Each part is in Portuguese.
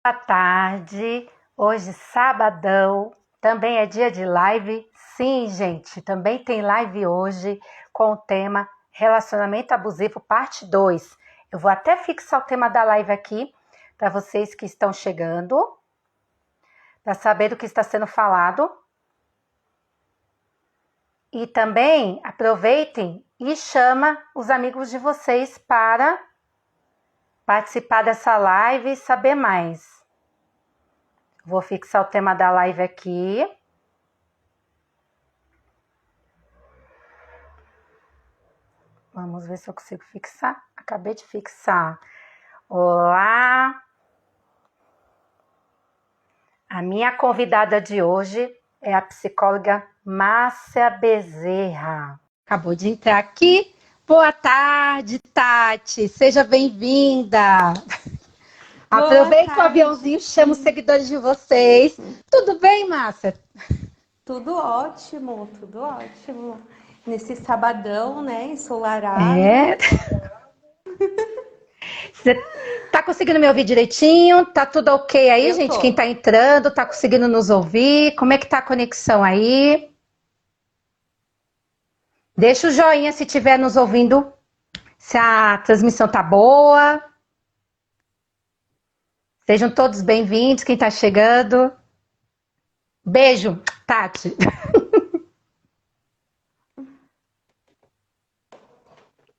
Boa tarde, hoje sabadão, também é dia de live. Sim, gente, também tem live hoje com o tema Relacionamento Abusivo, parte 2. Eu vou até fixar o tema da live aqui para vocês que estão chegando, para saber do que está sendo falado. E também aproveitem e chama os amigos de vocês para participar dessa live e saber mais. Vou fixar o tema da live aqui. Vamos ver se eu consigo fixar. Acabei de fixar. Olá! A minha convidada de hoje é a psicóloga Márcia Bezerra. Acabou de entrar aqui. Boa tarde, Tati. Seja bem-vinda. Aproveita o aviãozinho, chama os seguidores de vocês. Tudo bem, Márcia? Tudo ótimo, tudo ótimo. Nesse sabadão, né, ensolarado. Você tá conseguindo me ouvir direitinho? Tá tudo ok aí, gente? Quem tá entrando, tá conseguindo nos ouvir? Como é que tá a conexão aí? Deixa o joinha se estiver nos ouvindo, se a transmissão tá boa. Sejam todos bem-vindos, quem tá chegando. Beijo, Tati.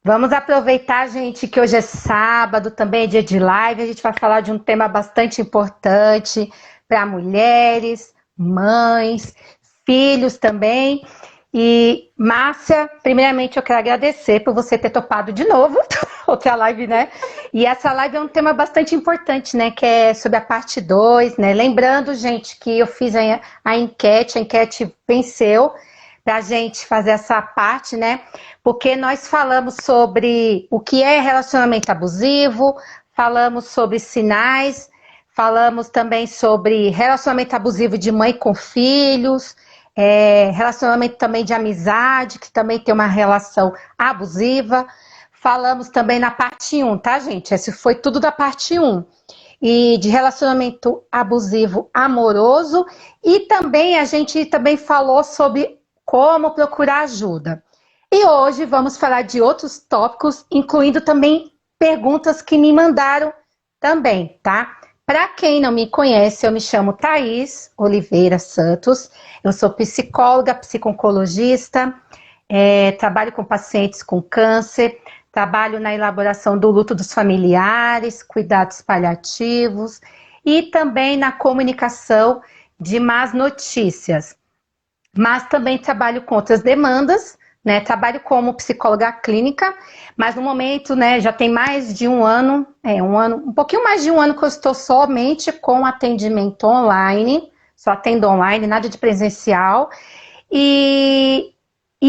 Vamos aproveitar, gente, que hoje é sábado, também é dia de live. A gente vai falar de um tema bastante importante para mulheres, mães, filhos também. E, Márcia, primeiramente eu quero agradecer por você ter topado de novo outra live, né? E essa live é um tema bastante importante, né? Que é sobre a parte 2, né? Lembrando, gente, que eu fiz a enquete venceu para a gente fazer essa parte, né? Porque nós falamos sobre o que é relacionamento abusivo, falamos sobre sinais, falamos também sobre relacionamento abusivo de mãe com filhos, relacionamento também de amizade, que também tem uma relação abusiva. Falamos também na parte 1, tá, gente? Esse foi tudo da parte 1. E de relacionamento abusivo amoroso. E também a gente também falou sobre como procurar ajuda. E hoje vamos falar de outros tópicos, incluindo também perguntas que me mandaram também, tá? Para quem não me conhece, eu me chamo Thaís Oliveira Santos, eu sou psicóloga, psico-oncologista, trabalho com pacientes com câncer, trabalho na elaboração do luto dos familiares, cuidados paliativos e também na comunicação de más notícias. Mas também trabalho com outras demandas, né? Trabalho como psicóloga clínica, mas no momento, né, já tem mais de um ano, um pouquinho mais de um ano que eu estou somente com atendimento online, só atendo online, nada de presencial. E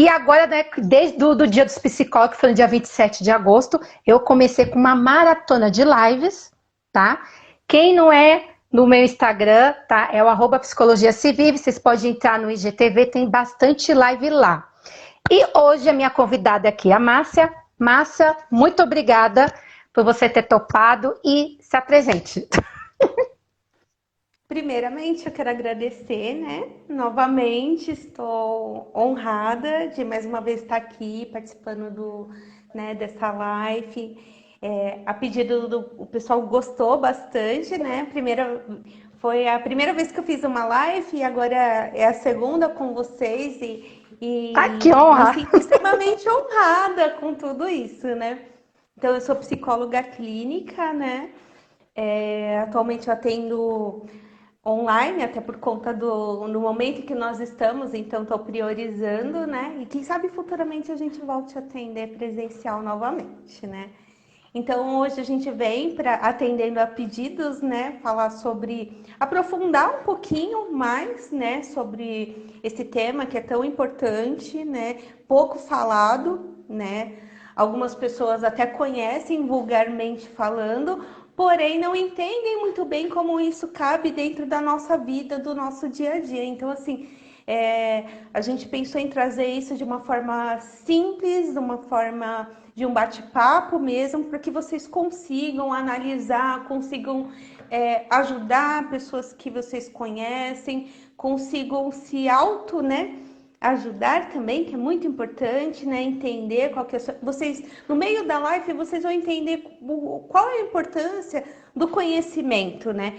agora, né, desde o dia dos psicólogos, que foi no dia 27 de agosto, eu comecei com uma maratona de lives, tá? Quem não é no meu Instagram, tá? É o @psicologia-se-vive, vocês podem entrar no IGTV, tem bastante live lá. E hoje a minha convidada aqui é a Márcia. Márcia, muito obrigada por você ter topado e se apresente. Primeiramente, eu quero agradecer, né? Novamente, estou honrada de mais uma vez estar aqui participando dessa live. A pedido o pessoal gostou bastante, né? Foi a primeira vez que eu fiz uma live e agora é a segunda com vocês Que honra! me sinto extremamente honrada com tudo isso, né? Então, eu sou psicóloga clínica, né? Atualmente eu atendo online, até por conta do momento que nós estamos, então estou priorizando, né? E quem sabe futuramente a gente volte a atender presencial novamente, né? Então hoje a gente vem para atendendo a pedidos, né? Falar sobre, aprofundar um pouquinho mais, né? Sobre esse tema que é tão importante, né? Pouco falado, né? Algumas pessoas até conhecem vulgarmente falando, porém não entendem muito bem como isso cabe dentro da nossa vida, do nosso dia a dia. Então, assim, a gente pensou em trazer isso de uma forma simples, de uma forma de um bate-papo mesmo, para que vocês consigam analisar, consigam ajudar pessoas que vocês conhecem, consigam se auto, né, ajudar também, que é muito importante, né, entender qual que é vocês no meio da live vocês vão entender qual é a importância do conhecimento, né?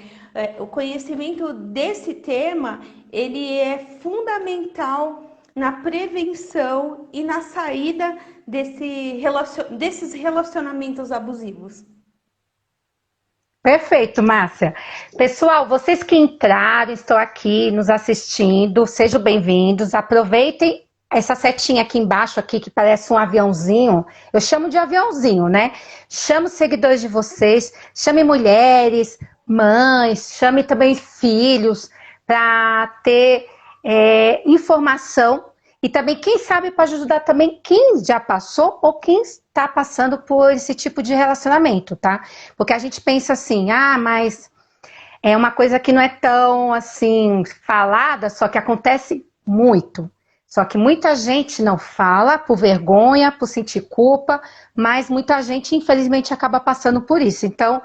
O conhecimento desse tema, ele é fundamental na prevenção e na saída desses relacionamentos abusivos. Perfeito, Márcia. Pessoal, vocês que entraram, estão aqui nos assistindo, sejam bem-vindos. Aproveitem essa setinha aqui embaixo, aqui, que parece um aviãozinho. Eu chamo de aviãozinho, né? Chame os seguidores de vocês, chame mulheres, mães, chame também filhos, para ter informação. E também, quem sabe, pode ajudar também quem já passou ou quem está passando por esse tipo de relacionamento, tá? Porque a gente pensa assim, mas é uma coisa que não é tão, assim, falada, só que acontece muito. Só que muita gente não fala por vergonha, por sentir culpa, mas muita gente, infelizmente, acaba passando por isso. Então,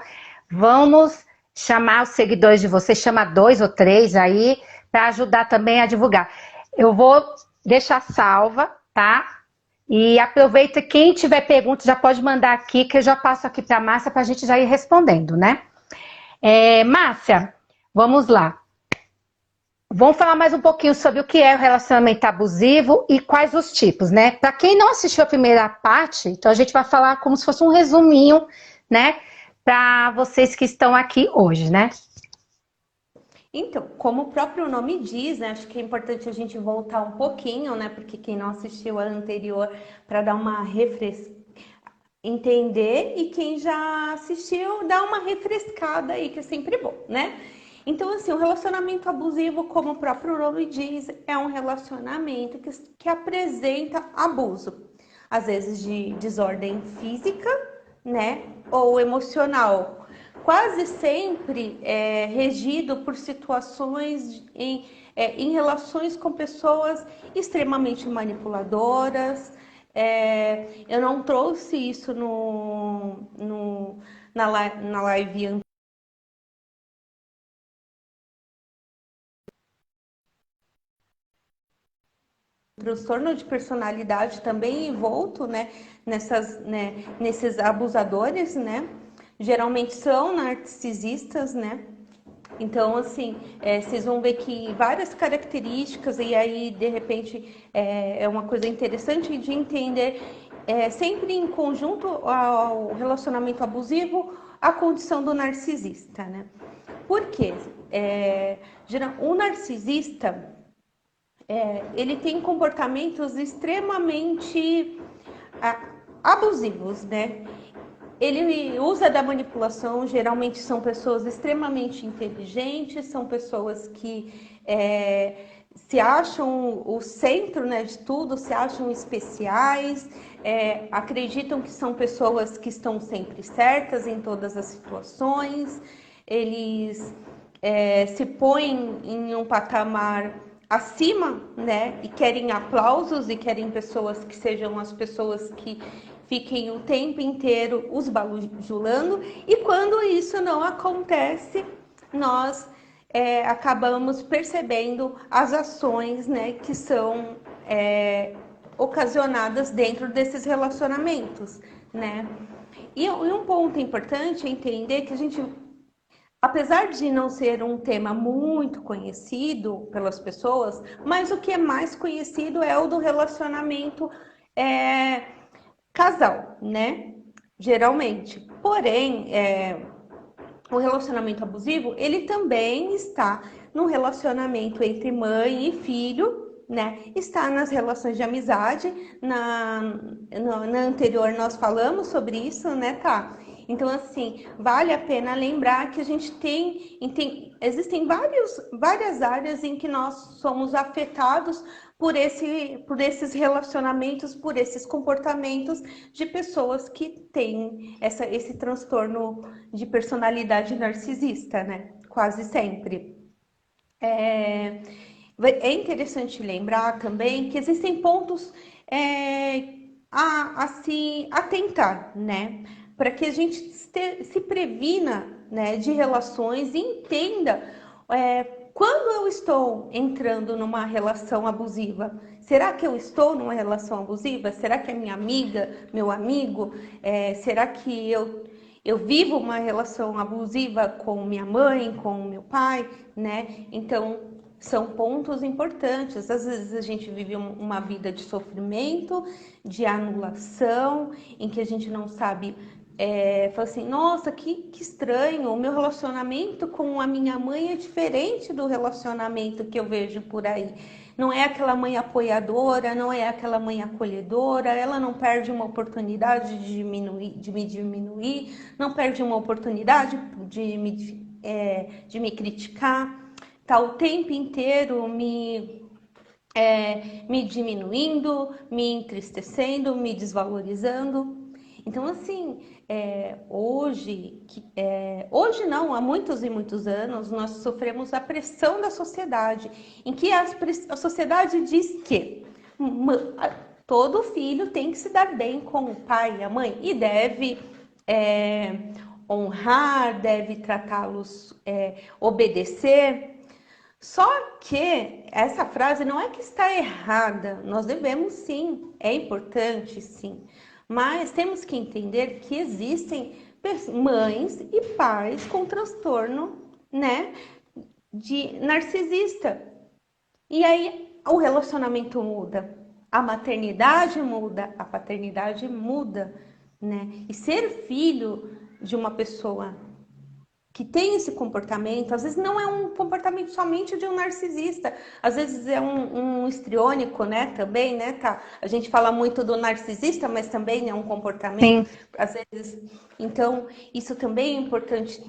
vamos chamar os seguidores de vocês, chama 2 ou 3 aí, para ajudar também a divulgar. Eu vou deixar salva, tá? E aproveita, quem tiver perguntas já pode mandar aqui, que eu já passo aqui para a Márcia para a gente já ir respondendo, né? Márcia, vamos lá. Vamos falar mais um pouquinho sobre o que é o relacionamento abusivo e quais os tipos, né? Para quem não assistiu a primeira parte, então a gente vai falar como se fosse um resuminho, né? Para vocês que estão aqui hoje, né? Então, como o próprio nome diz, né, acho que é importante a gente voltar um pouquinho, né, porque quem não assistiu a anterior, para dar uma entender, e quem já assistiu, dá uma refrescada aí, que é sempre bom, né? Então, assim, o relacionamento abusivo, como o próprio nome diz, é um relacionamento que apresenta abuso, às vezes de desordem física, né, ou emocional, quase sempre regido por situações em relações com pessoas extremamente manipuladoras. Eu não trouxe isso na live anterior. Transtorno de personalidade também envolto, né, nesses abusadores, né? Geralmente são narcisistas, né? Então, assim, vocês vão ver que várias características, e aí, de repente, é uma coisa interessante de entender, sempre em conjunto ao relacionamento abusivo, a condição do narcisista, né? Por quê? O narcisista, ele tem comportamentos extremamente abusivos, né? Ele usa da manipulação, geralmente são pessoas extremamente inteligentes, são pessoas que se acham o centro, né, de tudo, se acham especiais, acreditam que são pessoas que estão sempre certas em todas as situações, eles se põem em um patamar acima, né, e querem aplausos e querem pessoas que sejam as pessoas que fiquem o tempo inteiro os bajulando, e quando isso não acontece, nós acabamos percebendo as ações, né, que são ocasionadas dentro desses relacionamentos, né? E um ponto importante é entender que a gente, apesar de não ser um tema muito conhecido pelas pessoas, mas o que é mais conhecido é o do relacionamento casal, né? Geralmente. Porém, o relacionamento abusivo, ele também está no relacionamento entre mãe e filho, né? Está nas relações de amizade. Na anterior nós falamos sobre isso, né, tá? Então, assim, vale a pena lembrar que a gente existem várias áreas em que nós somos afetados por esses relacionamentos, por esses comportamentos de pessoas que têm esse transtorno de personalidade narcisista, né? Quase sempre. É interessante lembrar também que existem pontos a se atentar, né? Para que a gente se previna, né, de relações e entenda quando eu estou entrando numa relação abusiva. Será que eu estou numa relação abusiva? Será que é minha amiga, meu amigo? Será que eu vivo uma relação abusiva com minha mãe, com meu pai, né? Então, são pontos importantes. Às vezes a gente vive uma vida de sofrimento, de anulação, em que a gente não sabe, fala assim, nossa, que estranho, o meu relacionamento com a minha mãe é diferente do relacionamento que eu vejo por aí. Não é aquela mãe apoiadora, não é aquela mãe acolhedora, ela não perde uma oportunidade de me diminuir, não perde uma oportunidade de me criticar, tá o tempo inteiro me diminuindo, me entristecendo, me desvalorizando. Então, assim, hoje não, há muitos e muitos anos, nós sofremos a pressão da sociedade, em que a sociedade diz que todo filho tem que se dar bem com o pai e a mãe e deve honrar, deve tratá-los, obedecer. Só que essa frase não é que está errada, nós devemos sim, é importante sim, mas temos que entender que existem mães e pais com transtorno, né, de narcisista. E aí o relacionamento muda, a maternidade muda, a paternidade muda, né? E ser filho de uma pessoa que tem esse comportamento, às vezes não é um comportamento somente de um narcisista, às vezes é um histriônico, né, também, né, tá? A gente fala muito do narcisista, mas também é um comportamento, Sim. às vezes. Então, isso também é importante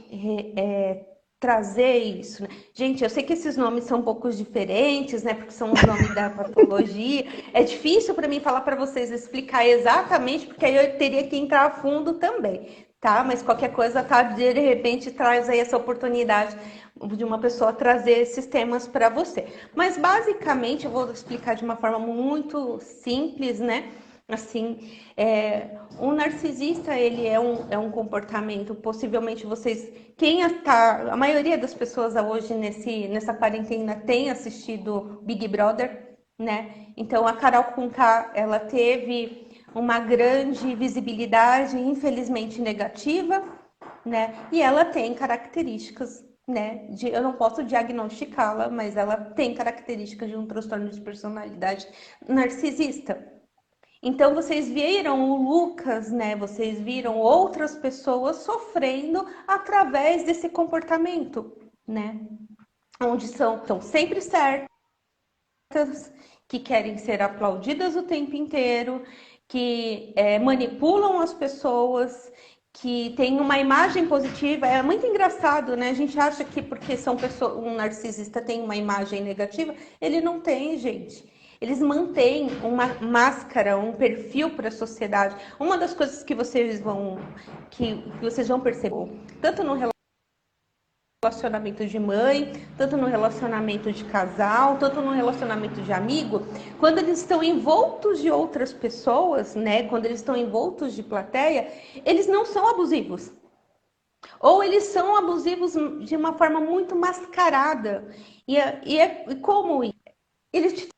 trazer isso, né? Gente, eu sei que esses nomes são um pouco diferentes, né, porque são os nomes da patologia. É difícil para mim falar para vocês, explicar exatamente, porque aí eu teria que entrar a fundo também. Tá? Mas qualquer coisa, tá? De repente traz aí essa oportunidade de uma pessoa trazer esses temas para você. Mas basicamente eu vou explicar de uma forma muito simples, né? Assim, um narcisista, ele é um comportamento, possivelmente vocês, a maioria das pessoas hoje nessa quarentena tem assistido Big Brother, né? Então a Carol Conká, ela teve uma grande visibilidade, infelizmente negativa, né? E ela tem características, né? Eu não posso diagnosticá-la, mas ela tem características de um transtorno de personalidade narcisista. Então vocês viram o Lucas, né? Vocês viram outras pessoas sofrendo através desse comportamento, né? Onde são sempre certas, que querem ser aplaudidas o tempo inteiro, que manipulam as pessoas, que têm uma imagem positiva. É muito engraçado, né? A gente acha que porque um narcisista tem uma imagem negativa, ele não tem, gente. Eles mantêm uma máscara, um perfil para a sociedade. Uma das coisas que vocês vão perceber, tanto no relacionamento de mãe, tanto no relacionamento de casal, tanto no relacionamento de amigo, quando eles estão envoltos de outras pessoas, né? Quando eles estão envoltos de plateia, eles não são abusivos. Ou eles são abusivos de uma forma muito mascarada. E como ele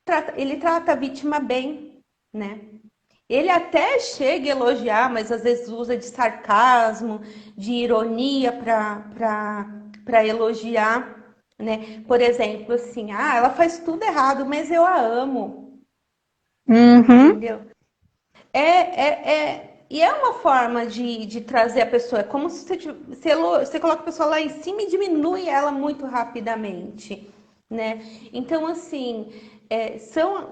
trata a vítima bem, né? Ele até chega a elogiar, mas às vezes usa de sarcasmo, de ironia para elogiar, né? Por exemplo, assim, ela faz tudo errado, mas eu a amo, Uhum. entendeu? E é uma forma de trazer a pessoa. É como se você coloca a pessoa lá em cima e diminui ela muito rapidamente, né? Então, assim,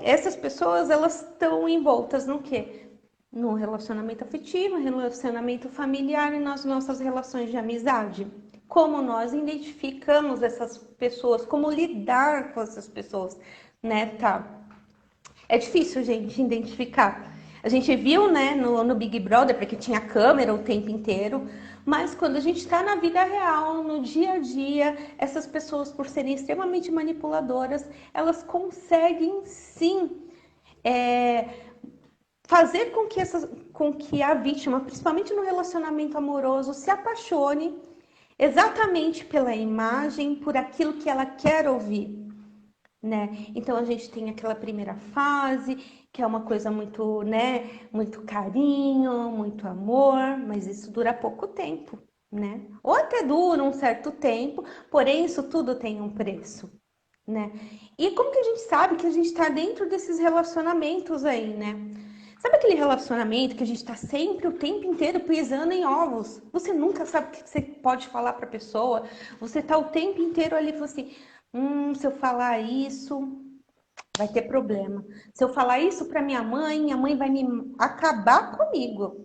essas pessoas, elas estão envoltas no quê? No relacionamento afetivo, relacionamento familiar e nas nossas relações de amizade. Como nós identificamos essas pessoas, como lidar com essas pessoas, né, tá? É difícil, gente, identificar. A gente viu, né, no Big Brother, porque tinha câmera o tempo inteiro, mas quando a gente está na vida real, no dia a dia, essas pessoas, por serem extremamente manipuladoras, elas conseguem sim é, fazer com que a vítima, principalmente no relacionamento amoroso, se apaixone exatamente pela imagem, por aquilo que ela quer ouvir, né? Então a gente tem aquela primeira fase, que é uma coisa muito, né, muito carinho, muito amor, mas isso dura pouco tempo, né? Ou até dura um certo tempo, porém isso tudo tem um preço, né? E como que a gente sabe que a gente está dentro desses relacionamentos aí, né? Sabe aquele relacionamento que a gente tá sempre o tempo inteiro pisando em ovos? Você nunca sabe o que você pode falar pra pessoa. Você tá o tempo inteiro ali e fala assim: se eu falar isso, vai ter problema. Se eu falar isso pra minha mãe vai me acabar comigo.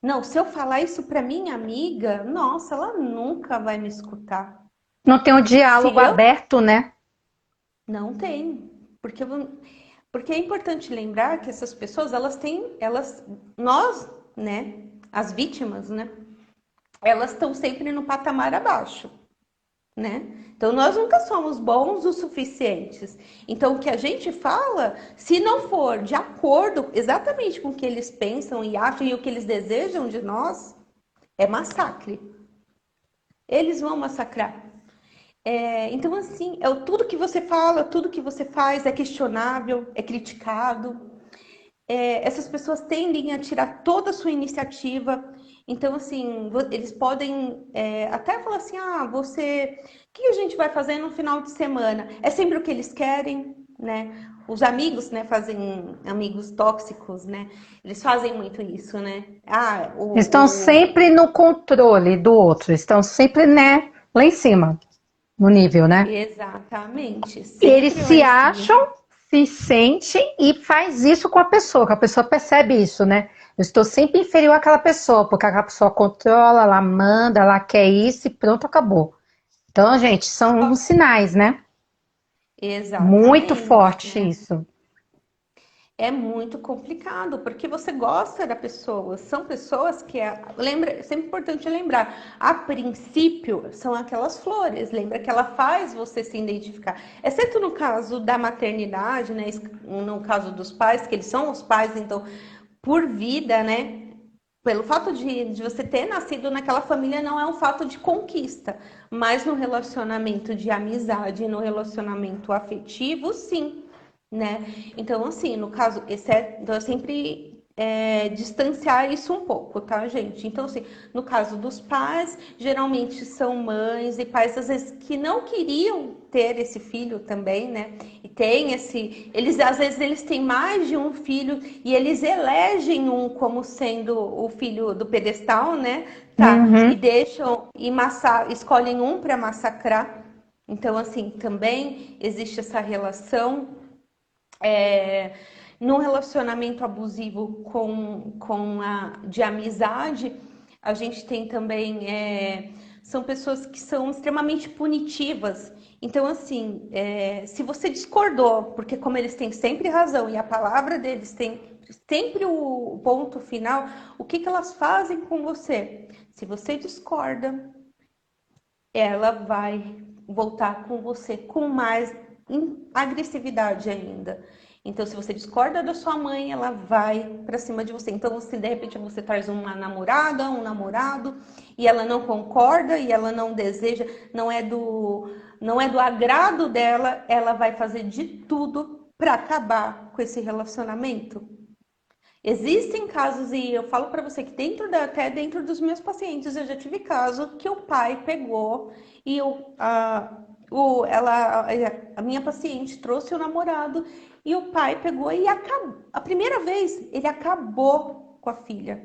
Não, se eu falar isso pra minha amiga, nossa, ela nunca vai me escutar. Não tem um Se diálogo eu aberto, né? não tem, porque é importante lembrar que essas pessoas, nós, né, as vítimas, né, elas estão sempre no patamar abaixo, né? Então nós nunca somos bons o suficientes. Então o que a gente fala, se não for de acordo exatamente com o que eles pensam e acham e o que eles desejam de nós, é massacre. Eles vão massacrar. Então, assim, tudo que você fala, tudo que você faz é questionável, é criticado. Essas pessoas tendem a tirar toda a sua iniciativa. Então, assim, eles podem até falar assim: o que a gente vai fazer no final de semana? É sempre o que eles querem, né? Os amigos, né, fazem amigos tóxicos, né? Eles fazem muito isso, né? Estão sempre no controle do outro, estão sempre, né, lá em cima, no nível, né? Exatamente, Eles sempre lá se em cima. acham, se sentem e faz isso com a pessoa, que a pessoa percebe isso, né? Eu estou sempre inferior àquela pessoa, porque aquela pessoa controla, ela manda, ela quer isso e pronto, acabou. Então, gente, são uns sinais, né? Muito Exatamente, forte né? isso. É muito complicado, porque você gosta da pessoa. São pessoas que, lembra, é sempre importante lembrar, a princípio são aquelas flores, lembra que ela faz você se identificar. Exceto no caso da maternidade, né? No caso dos pais, que eles são os pais, então, por vida, né? Pelo fato de você ter nascido naquela família não é um fato de conquista, mas no relacionamento de amizade, no relacionamento afetivo, sim, né? Então, assim, no caso, então eu sempre distanciar isso um pouco, tá, gente? Então, assim, no caso dos pais, geralmente são mães e pais, às vezes, que não queriam ter esse filho também, né? E tem às vezes, eles têm mais de um filho e eles elegem um como sendo o filho do pedestal, né? Tá? E Uhum. deixam, escolhem um para massacrar. Então, assim, também existe essa relação é, num relacionamento abusivo de amizade, a gente tem também são pessoas que são extremamente punitivas. Então, assim, se você discordou, porque como eles têm sempre razão e a palavra deles tem sempre o ponto final, o que que elas fazem com você? Se você discorda, ela vai voltar com você com mais agressividade ainda. Então, se você discorda da sua mãe, ela vai para cima de você. Então, se de repente você traz uma namorada, um namorado, e ela não concorda e ela não deseja, não é do agrado dela, ela vai fazer de tudo para acabar com esse relacionamento. Existem casos, e eu falo para você que até dentro dos meus pacientes, eu já tive caso que o pai pegou e a minha paciente trouxe o namorado e o pai pegou e acabou. A primeira vez, ele acabou com a filha.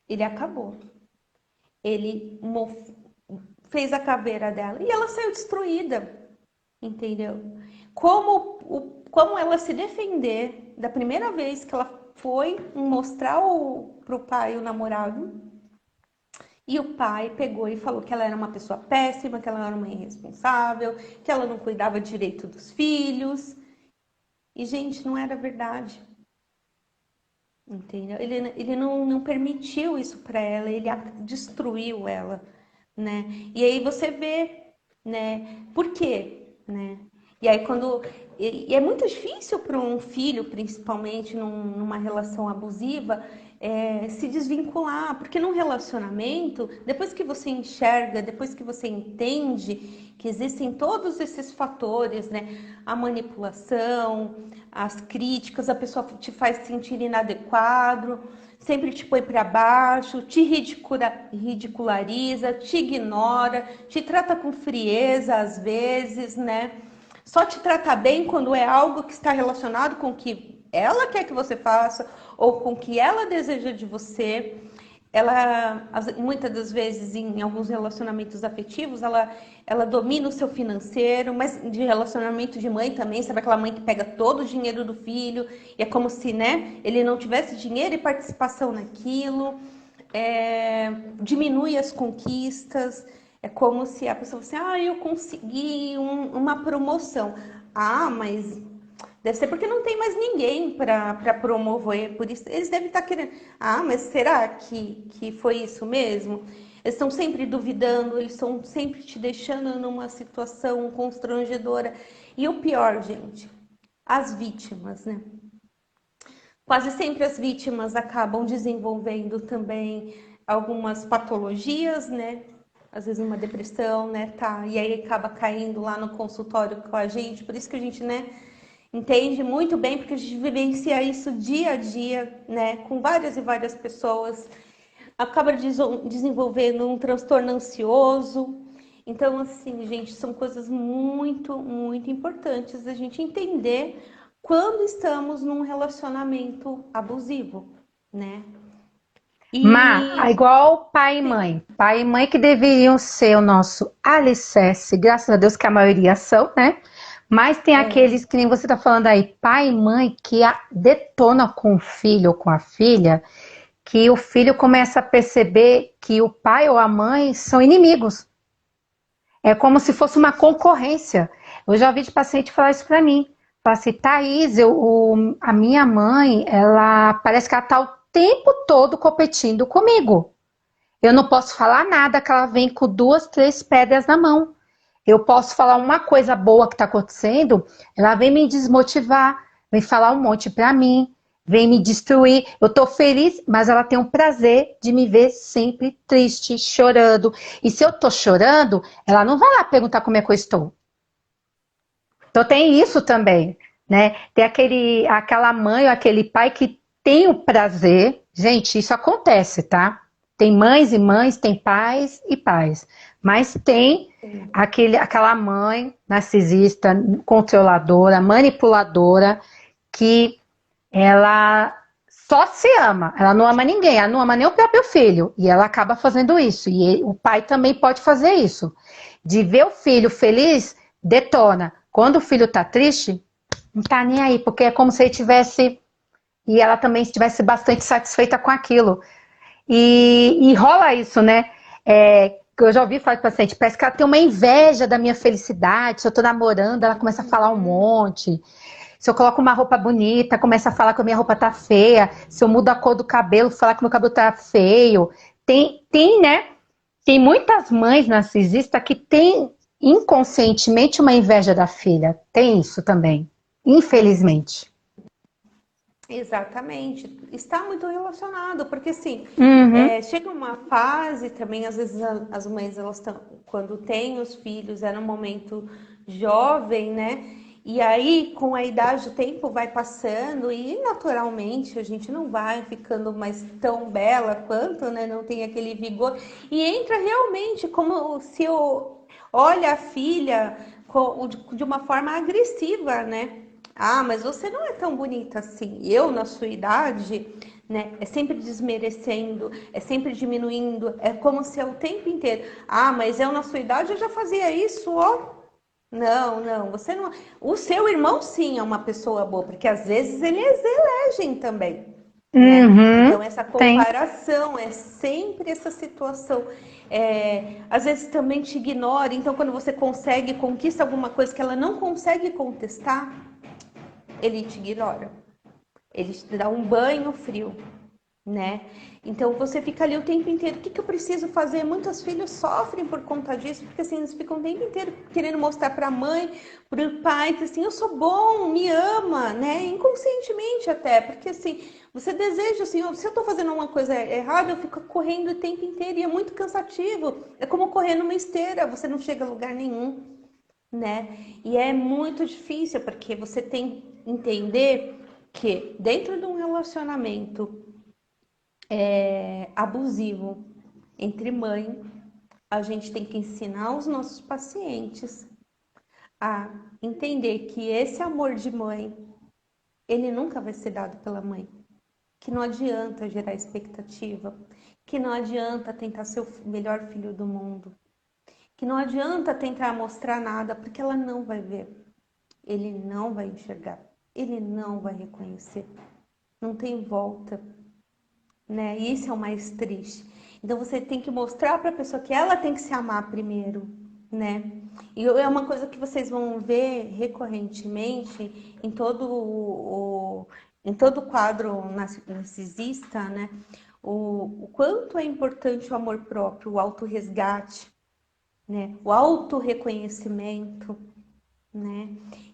Ele acabou. Ele fez a caveira dela e ela saiu destruída, entendeu? Como ela se defender da primeira vez que ela foi mostrar pro pai o namorado, e o pai pegou e falou que ela era uma pessoa péssima, que ela era uma irresponsável, que ela não cuidava direito dos filhos. E, gente, não era verdade. entendeu? Ele não permitiu isso para ela, ele destruiu ela, né? E aí você vê, né? Por quê, né? E aí e é muito difícil para um filho, principalmente numa relação abusiva, se desvincular, porque num relacionamento, depois que você enxerga, depois que você entende que existem todos esses fatores, né? A manipulação, as críticas, a pessoa te faz sentir inadequado, sempre te põe para baixo, te ridiculariza, te ignora, te trata com frieza às vezes, né? Só te trata bem quando é algo que está relacionado com o que ela quer que você faça ou com o que ela deseja de você. Ela, muitas das vezes, em alguns relacionamentos afetivos, ela domina o seu financeiro, mas de relacionamento de mãe também, sabe aquela mãe que pega todo o dinheiro do filho, e é como se, né, ele não tivesse dinheiro e participação naquilo, diminui as conquistas, é como se a pessoa fosse, eu consegui uma promoção. Ah, mas deve ser porque não tem mais ninguém para promover, por isso eles devem estar querendo. Ah, mas será que foi isso mesmo? Eles estão sempre duvidando, eles estão sempre te deixando numa situação constrangedora. E o pior, gente, as vítimas, né? Quase sempre as vítimas acabam desenvolvendo também algumas patologias, né? Às vezes uma depressão, né? Tá, e aí acaba caindo lá no consultório com a gente. Por isso que a gente, né, entende muito bem, porque a gente vivencia isso dia a dia, né? Com várias e várias pessoas. Acaba desenvolvendo um transtorno ansioso. Então, assim, gente, são coisas muito, muito importantes a gente entender quando estamos num relacionamento abusivo, né? Má, E igual pai e sim, mãe. Pai e mãe que deveriam ser o nosso alicerce, graças a Deus que a maioria são, né? Mas tem é, aqueles que nem você tá falando aí, pai e mãe que detona com o filho ou com a filha, que o filho começa a perceber que o pai ou a mãe são inimigos. É como se fosse uma concorrência. Eu já ouvi de paciente falar isso para mim. Fala assim, Thaís, a minha mãe, ela parece que ela tá o tempo todo competindo comigo. Eu não posso falar nada que ela vem com duas, três pedras na mão. Eu posso falar uma coisa boa que está acontecendo, ela vem me desmotivar, vem falar um monte para mim, vem me destruir. Eu estou feliz, mas ela tem um prazer de me ver sempre triste, chorando. E se eu estou chorando, ela não vai lá perguntar como é que eu estou. Então tem isso também, né? Tem aquela mãe ou aquele pai que tem o prazer. Gente, isso acontece, tá? Tem mães e mães, tem pais e pais. Mas tem aquela mãe narcisista, controladora, manipuladora, que ela só se ama, ela não ama ninguém, ela não ama nem o próprio filho, e ela acaba fazendo isso. E o pai também pode fazer isso. De ver o filho feliz, detona. Quando o filho tá triste, não tá nem aí, porque é como se ele tivesse. E ela também estivesse bastante satisfeita com aquilo. E rola isso, né? Eu já ouvi falar de paciente, parece que ela tem uma inveja da minha felicidade. Se eu tô namorando, ela começa a falar um monte. Se eu coloco uma roupa bonita, começa a falar que a minha roupa tá feia. Se eu mudo a cor do cabelo, falar que meu cabelo tá feio. Né? Tem muitas mães narcisistas que têm inconscientemente uma inveja da filha. Tem isso também, infelizmente. exatamente. Está muito relacionado, porque assim, Uhum. chega uma fase também, às vezes as mães, elas estão, quando têm os filhos, é no momento jovem, né? E aí, com a idade, o tempo vai passando e naturalmente a gente não vai ficando mais tão bela quanto, né? Não tem aquele vigor. E entra realmente como se eu olha a filha de uma forma agressiva, né? Ah, mas você não é tão bonita assim. Eu, na sua idade, né? É sempre desmerecendo, é sempre diminuindo, é como se é o tempo inteiro. Ah, mas eu, na sua idade, eu já fazia isso, ó. Não, não, você não. O seu irmão, sim, é uma pessoa boa, porque às vezes eles elegem também, né? Uhum. Então, essa Tem. comparação é sempre essa situação. Às vezes também te ignora, então, quando você consegue, conquista alguma coisa que ela não consegue contestar, ele te ignora. Ele te dá um banho frio, né? Então você fica ali o tempo inteiro, o que eu preciso fazer? Muitos filhos sofrem por conta disso, porque assim, eles ficam o tempo inteiro querendo mostrar para a mãe, para o pai, que assim, eu sou bom, me ama, né? Inconscientemente até, porque assim, você deseja assim, se eu tô fazendo uma coisa errada, eu fico correndo o tempo inteiro e é muito cansativo. É como correr numa esteira, você não chega a lugar nenhum, né? E é muito difícil, porque você tem que entender que dentro de um relacionamento abusivo entre mãe, a gente tem que ensinar os nossos pacientes a entender que esse amor de mãe, ele nunca vai ser dado pela mãe. Que não adianta gerar expectativa, que não adianta tentar ser o melhor filho do mundo, que não adianta tentar mostrar nada, porque ela não vai ver, ele não vai enxergar, ele não vai reconhecer, não tem volta, né? E isso é o mais triste. Então você tem que mostrar para a pessoa que ela tem que se amar primeiro, né? E é uma coisa que vocês vão ver recorrentemente em todo o quadro narcisista, né? O quanto é importante o amor próprio, o autorresgate, né? O autorreconhecimento, né?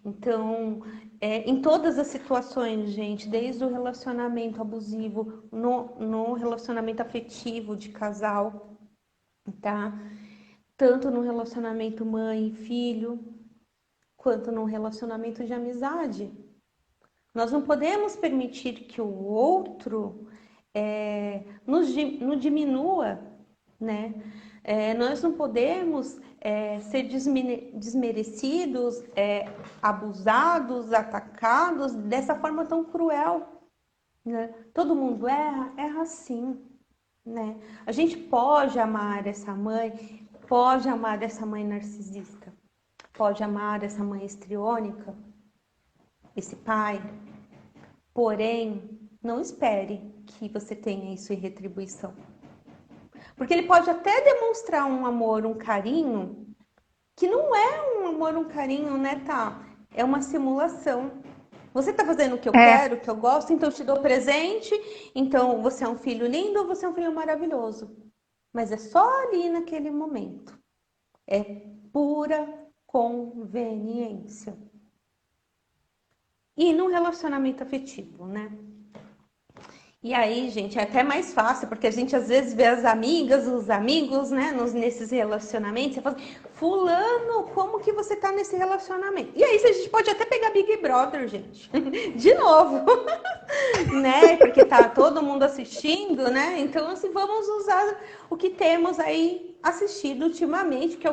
Então, em todas as situações, gente, desde o relacionamento abusivo, no relacionamento afetivo de casal, tá? Tanto no relacionamento mãe e filho, quanto no relacionamento de amizade. Nós não podemos permitir que o outro nos diminua, né? Nós não podemos ser desmerecidos, abusados, atacados dessa forma tão cruel, né? Todo mundo erra sim, né? A gente pode amar essa mãe, pode amar essa mãe narcisista, pode amar essa mãe histriônica, esse pai, porém, não espere que você tenha isso em retribuição. Porque ele pode até demonstrar um amor, um carinho, que não é um amor, um carinho, né, tá? É uma simulação. Você tá fazendo o que eu quero, o que eu gosto, então eu te dou presente, então você é um filho lindo, você é um filho maravilhoso. Mas é só ali naquele momento. É pura conveniência. E no relacionamento afetivo, né? E aí, gente, é até mais fácil, porque a gente às vezes vê as amigas, os amigos, né, nesses relacionamentos, você fala assim, fulano, como que você tá nesse relacionamento? E aí a gente pode até pegar Big Brother, gente, de novo, né, porque tá todo mundo assistindo, né, então assim, vamos usar o que temos aí assistido ultimamente, que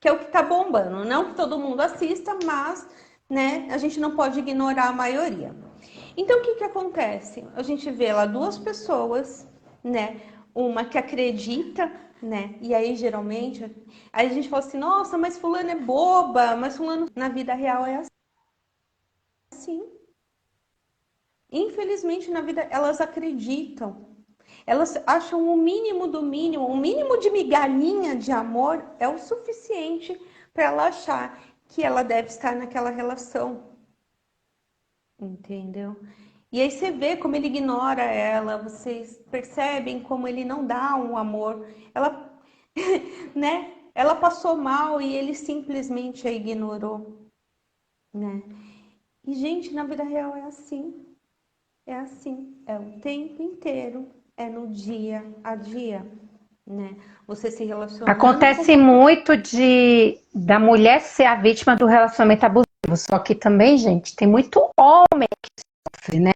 é o que tá bombando, não que todo mundo assista, mas, né, a gente não pode ignorar a maioria. Então, o que acontece? A gente vê lá duas pessoas, né? Uma que acredita, né? E aí, geralmente, aí a gente fala assim, nossa, mas fulano é boba, mas fulano na vida real é assim. Infelizmente, na vida, elas acreditam. Elas acham o mínimo do mínimo, o mínimo de migalhinha de amor é o suficiente para ela achar que ela deve estar naquela relação. Entendeu? E aí você vê como ele ignora ela, vocês percebem como ele não dá um amor. Ela, né? Ela passou mal e ele simplesmente a ignorou, né? E gente, na vida real é assim. É assim, é o tempo inteiro, é no dia a dia, né? Você se relacionando com Acontece uma pessoa. muito da mulher ser a vítima do relacionamento abusivo. Só que também, gente, tem muito homem que sofre, né?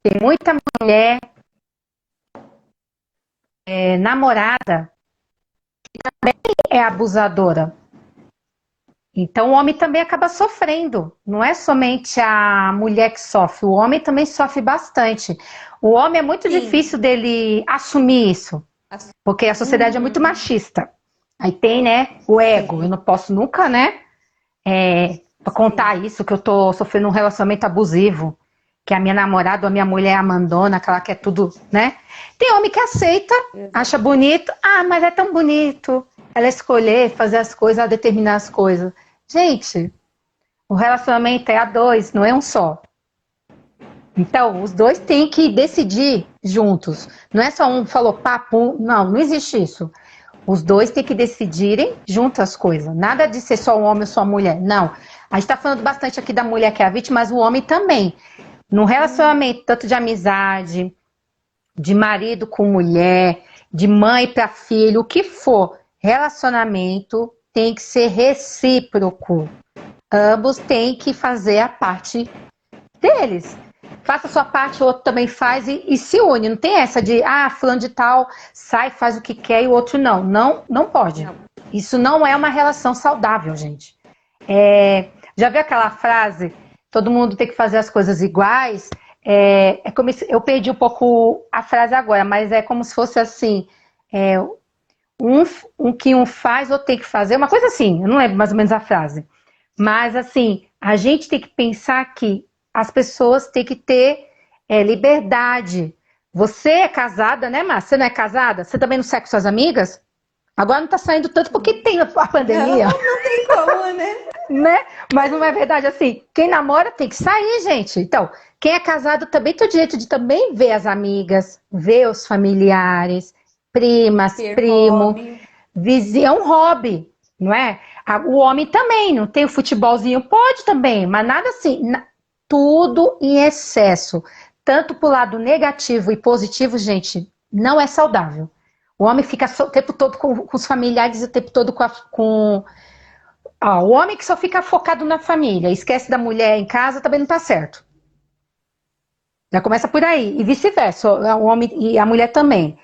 Tem muita mulher namorada é abusadora. Então o homem também acaba sofrendo. Não é somente a mulher que sofre, o homem também sofre bastante. O homem é muito Sim. difícil dele assumir isso, porque a sociedade é muito Uhum. machista. Aí tem, né, o ego. Eu Sim, não posso nunca, né, pra contar sim. isso, que eu tô sofrendo um relacionamento abusivo, que a minha namorada ou a minha mulher abandona, que ela quer tudo, né? Tem homem que aceita, acha Exato. bonito, mas é tão bonito ela escolher fazer as coisas, ela determinar as coisas. Gente, o relacionamento é a dois, não é um só. Então, os dois têm que decidir juntos. Não é só um falou papo, não existe isso. Os dois têm que decidirem juntos as coisas. Nada de ser só um homem ou só uma mulher. Não. A gente está falando bastante aqui da mulher que é a vítima, mas o homem também. No relacionamento, tanto de amizade, de marido com mulher, de mãe para filho, o que for, relacionamento tem que ser recíproco. Ambos têm que fazer a parte deles. Faça a sua parte, o outro também faz e se une. Não tem essa de, fulano de tal sai, faz o que quer e o outro não. Não pode. Não. Isso não é uma relação saudável, gente. Já viu aquela frase, todo mundo tem que fazer as coisas iguais? Como eu perdi um pouco a frase agora, mas é como se fosse assim, que um faz, outro tem que fazer, uma coisa assim, eu não lembro mais ou menos a frase. Mas assim, a gente tem que pensar que as pessoas têm que ter liberdade. Você é casada, né, Márcia? Você não é casada? Você também não sai com suas amigas? Agora não tá saindo tanto porque tem a pandemia. Não tem como, né? Mas não é verdade assim. Quem namora tem que sair, gente. Então, quem é casado também tem o direito de também ver as amigas, ver os familiares, primas, primo, vizinho. É um hobby, não é? O homem também, não tem o futebolzinho? Pode também, mas nada assim. Tudo em excesso, tanto pro lado negativo e positivo, gente, não é saudável. O homem fica o tempo todo com os familiares, o tempo todo com o homem que só fica focado na família, esquece da mulher em casa, também não tá certo. Já começa por aí, e vice-versa, o homem e a mulher também.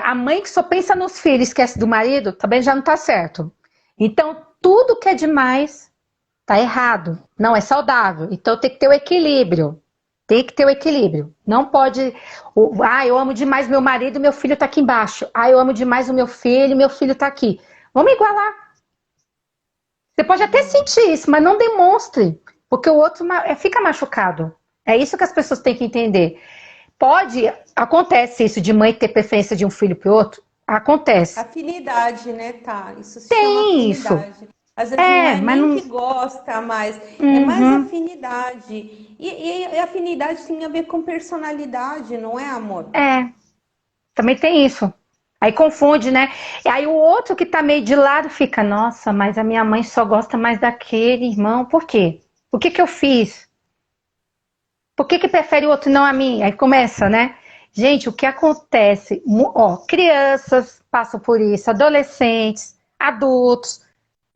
A mãe que só pensa nos filhos, esquece do marido, também já não tá certo. Então, tudo que é demais tá errado, não é saudável. Então tem que ter o equilíbrio. Tem que ter o equilíbrio. Não pode. Eu amo demais meu marido, meu filho tá aqui embaixo. Eu amo demais o meu filho tá aqui. Vamos igualar. Você pode até sentir isso, mas não demonstre, porque o outro fica machucado. É isso que as pessoas têm que entender. Acontece isso de mãe ter preferência de um filho pro outro? Acontece. Afinidade, né, tá? Isso se Tem chama isso. afinidade. Às vezes não é mas nem não... que gosta mais, é mais afinidade. E afinidade tem a ver com personalidade, não é, amor? Também tem isso. Aí confunde, né? E aí o outro que tá meio de lado fica, nossa, mas a minha mãe só gosta mais daquele irmão. Por quê? O que eu fiz? Por que prefere o outro e não a mim? Aí começa, né? Gente, o que acontece? Crianças passam por isso, adolescentes, adultos,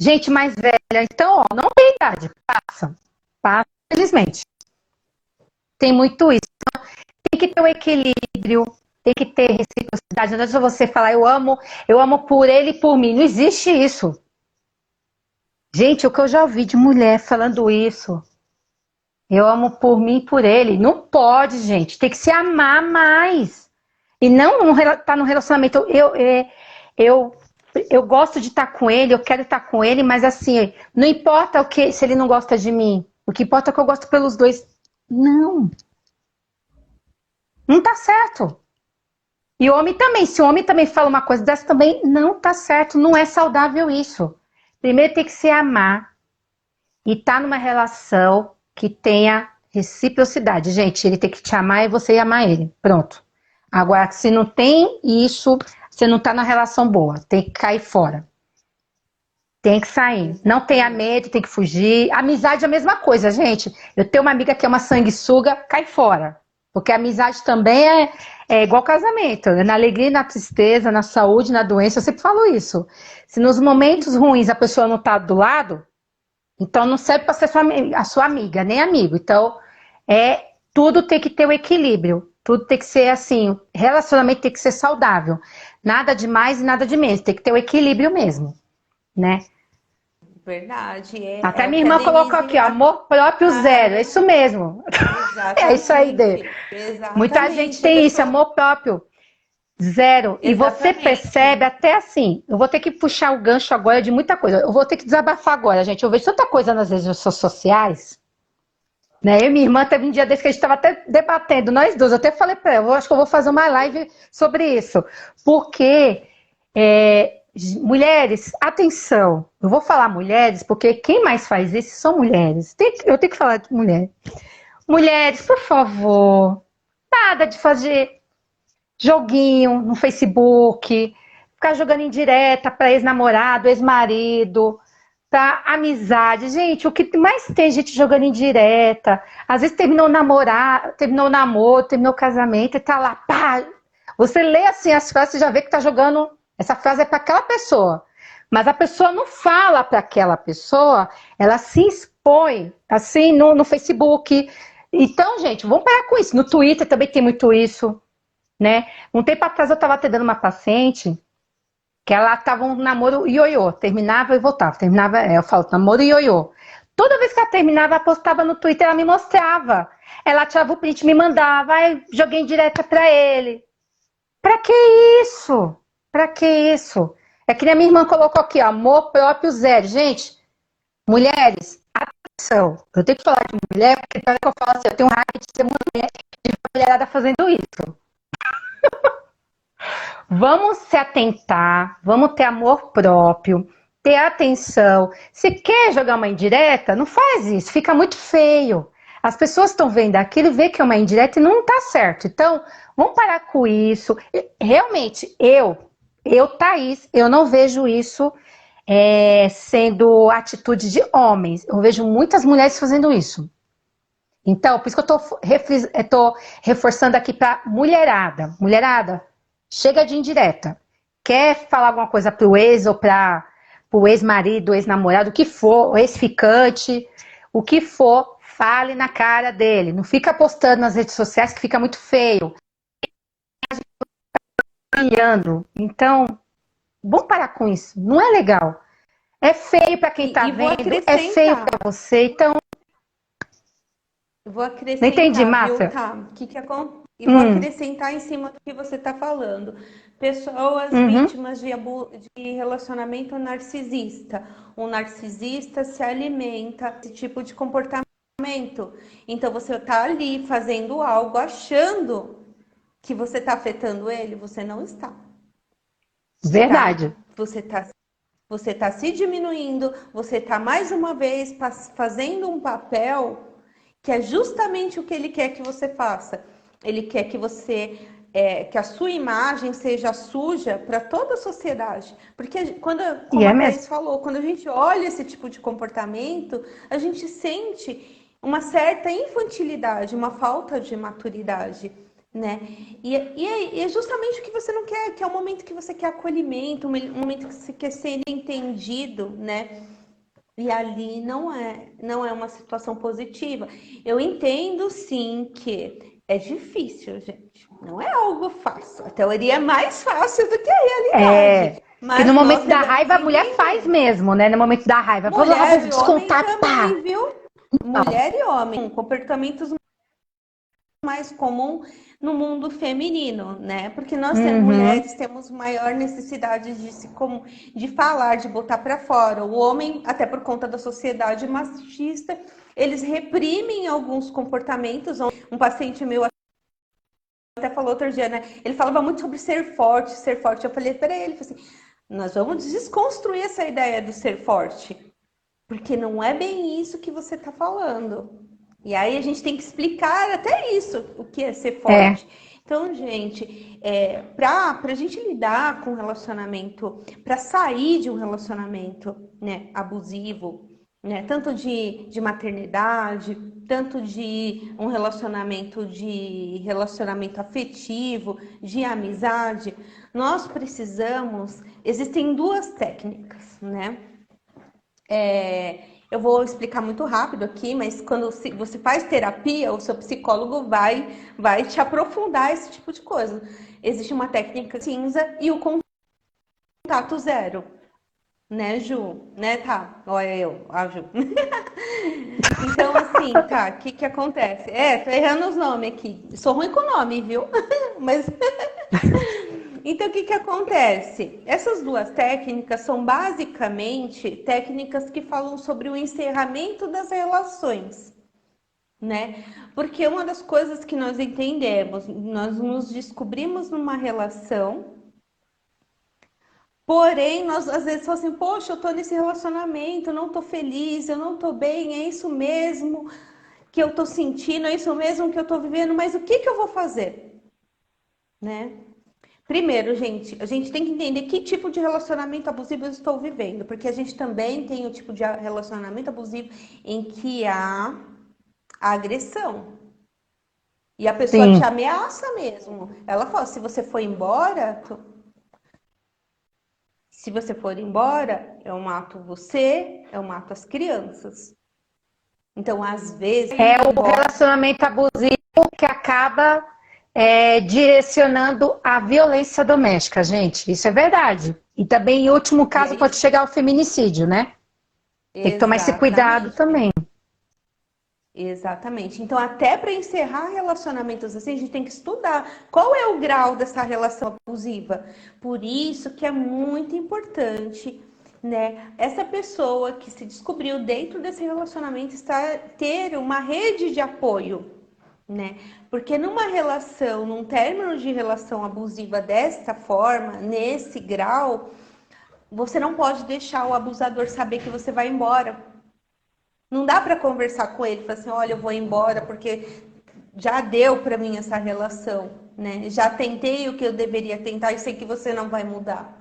gente mais velha. Então, não tem idade, passa, felizmente. Tem muito isso. Então, tem que ter o equilíbrio, tem que ter reciprocidade. Não é só você falar, eu amo por ele e por mim. Não existe isso. Gente, o que eu já ouvi de mulher falando isso, eu amo por mim e por ele. Não pode, gente. Tem que se amar mais. E não estar no relacionamento. Eu gosto de estar com ele, eu quero estar com ele, mas assim, não importa se ele não gosta de mim. O que importa é que eu gosto pelos dois. Não. Não tá certo. E o homem também. Se o homem também fala uma coisa dessa, também não tá certo. Não é saudável isso. Primeiro tem que se amar e estar numa relação que tenha reciprocidade. Gente, ele tem que te amar e você amar ele. Pronto. Agora, se não tem isso, você não tá na relação boa. Tem que cair fora. Tem que sair. Não tenha medo, tem que fugir. Amizade é a mesma coisa, gente. Eu tenho uma amiga que é uma sanguessuga, cai fora. Porque a amizade também é igual casamento. Na alegria, na tristeza, na saúde, na doença. Eu sempre falo isso. Se nos momentos ruins a pessoa não tá do lado, então não serve para ser a sua amiga, nem amigo. Então, tudo tem que ter o equilíbrio. Tudo tem que ser assim, relacionamento tem que ser saudável. Nada de mais e nada de menos. Tem que ter o equilíbrio mesmo, né? Verdade. Até minha irmã colocou aqui, ó, amor próprio zero. É isso mesmo. É isso aí, Dê. Muita gente tem isso, amor próprio zero. Exatamente. E você percebe até assim, eu vou ter que puxar o gancho agora de muita coisa. Eu vou ter que desabafar agora, gente. Eu vejo tanta coisa nas redes sociais. Né? Eu e minha irmã teve um dia desse que a gente estava até debatendo, nós duas. Eu até falei para ela, eu acho que eu vou fazer uma live sobre isso. Porque, mulheres, atenção. Eu vou falar mulheres, porque quem mais faz isso são mulheres. Eu tenho que falar de mulher. Mulheres, por favor, nada de fazer joguinho no Facebook, ficar jogando indireta para ex-namorado, ex-marido, pra amizade. Gente, o que mais tem gente jogando indireta? Às vezes terminou o namorar, terminou o namoro, terminou o casamento e tá lá, pá. Você lê assim as frases, você já vê que tá jogando. Essa frase é para aquela pessoa. Mas a pessoa não fala para aquela pessoa, ela se expõe assim no Facebook. Então, gente, vamos parar com isso. No Twitter também tem muito isso, né? Um tempo atrás eu estava atendendo uma paciente que ela estava um namoro ioiô, terminava e voltava, terminava, eu falo, namoro ioiô. Toda vez que ela terminava, ela postava no Twitter, ela me mostrava. Ela tirava o print, me mandava, aí joguei em direta pra ele. Pra que isso? Pra que isso? É que nem a minha irmã colocou aqui, ó, amor próprio zero. Gente, mulheres, atenção. Eu tenho que falar de mulher, porque parece que eu falo assim, eu tenho raiva de ser mulher e mulherada fazendo isso. Vamos se atentar, vamos ter amor próprio, ter atenção. Se quer jogar uma indireta, não faz isso, fica muito feio. As pessoas estão vendo aquilo e vê que é uma indireta e não está certo. Então, vamos parar com isso. Realmente, Thaís, eu não vejo isso sendo atitude de homens. Eu vejo muitas mulheres fazendo isso. Então, por isso que eu tô reforçando aqui para mulherada. Mulherada, chega de indireta. Quer falar alguma coisa pro ex ou para o ex-marido, ex-namorado, o que for, ex-ficante, o que for, fale na cara dele. Não fica postando nas redes sociais que fica muito feio. Brilhando. Então, vamos parar com isso. Não é legal. É feio para quem tá vendo, é feio para você. Então, vou não entendi, acrescentar, viu? Márcia? Tá. O que que acontece? E vou acrescentar em cima do que você está falando. Pessoas Uhum. vítimas de relacionamento narcisista. O narcisista se alimenta desse tipo de comportamento. Então você está ali fazendo algo achando que você está afetando ele, você não está. Tá? Verdade. Você tá se diminuindo, você tá mais uma vez fazendo um papel que é justamente o que ele quer que você faça. Ele quer que você que a sua imagem seja suja para toda a sociedade. Porque quando, E como é a mesmo. Thaís falou, quando a gente olha esse tipo de comportamento, a gente sente uma certa infantilidade, uma falta de maturidade, né? E é justamente o que você não quer, que é o momento que você quer acolhimento, um momento que você quer ser entendido, né? E ali não é uma situação positiva. Eu entendo sim que é difícil, gente. Não é algo fácil. A teoria é mais fácil do que a realidade. Que no Mas nós momento da devemos raiva a mulher faz entender. mesmo, né? No momento da raiva. Vou lá, vou Mulher e homem descontar, pá. também, viu? Mulher e homem, comportamentos mais comum no mundo feminino, né? Porque nós Uhum. mulheres temos maior necessidade de falar, de botar para fora. O homem, até por conta da sociedade machista, eles reprimem alguns comportamentos. Um paciente meu até falou outro dia, né? Ele falava muito sobre ser forte, ser forte. Eu falei para ele, assim, nós vamos desconstruir essa ideia do ser forte, porque não é bem isso que você está falando. E aí a gente tem que explicar até isso, o que é ser É. forte. Então, gente, para a gente lidar com um relacionamento, para sair de um relacionamento, né, abusivo, né, tanto de maternidade, tanto de um relacionamento afetivo, de amizade, nós precisamos. Existem duas técnicas, né? Eu vou explicar muito rápido aqui, mas quando você faz terapia, o seu psicólogo vai te aprofundar esse tipo de coisa. Existe uma técnica cinza e o contato zero, né, Ju? Né, tá? Olha eu, a Ju. Então, assim, tá, o que acontece? Tô errando os nomes aqui. Sou ruim com nome, viu? Mas então, o que acontece? Essas duas técnicas são basicamente técnicas que falam sobre o encerramento das relações, né? Porque uma das coisas que nós entendemos, nós nos descobrimos numa relação, porém, nós às vezes falamos assim, poxa, eu tô nesse relacionamento, eu não tô feliz, eu não tô bem, é isso mesmo. que eu tô sentindo, é isso mesmo que eu tô vivendo, mas o que que eu vou fazer? Né? Primeiro, gente, a gente tem que entender que tipo de relacionamento abusivo eu estou vivendo, porque a gente também tem o tipo de relacionamento abusivo em que há a agressão. E a pessoa te Sim. ameaça mesmo. Ela fala, se você for embora, eu mato você, eu mato as crianças. Então, às vezes, É indo o embora. relacionamento abusivo que acaba direcionando a violência doméstica, gente. Isso é verdade. E também, em último E caso, aí, pode chegar ao feminicídio, né? Tem que tomar esse cuidado exatamente. também. Exatamente. Então, até para encerrar relacionamentos assim, a gente tem que estudar qual é o grau dessa relação abusiva. Por isso que é muito importante, né, essa pessoa que se descobriu dentro desse relacionamento ter uma rede de apoio, né? Porque numa relação, num término de relação abusiva desta forma, nesse grau, você não pode deixar o abusador saber que você vai embora. Não dá para conversar com ele, falar assim, olha, eu vou embora porque já deu para mim essa relação, né? Já tentei o que eu deveria tentar e sei que você não vai mudar.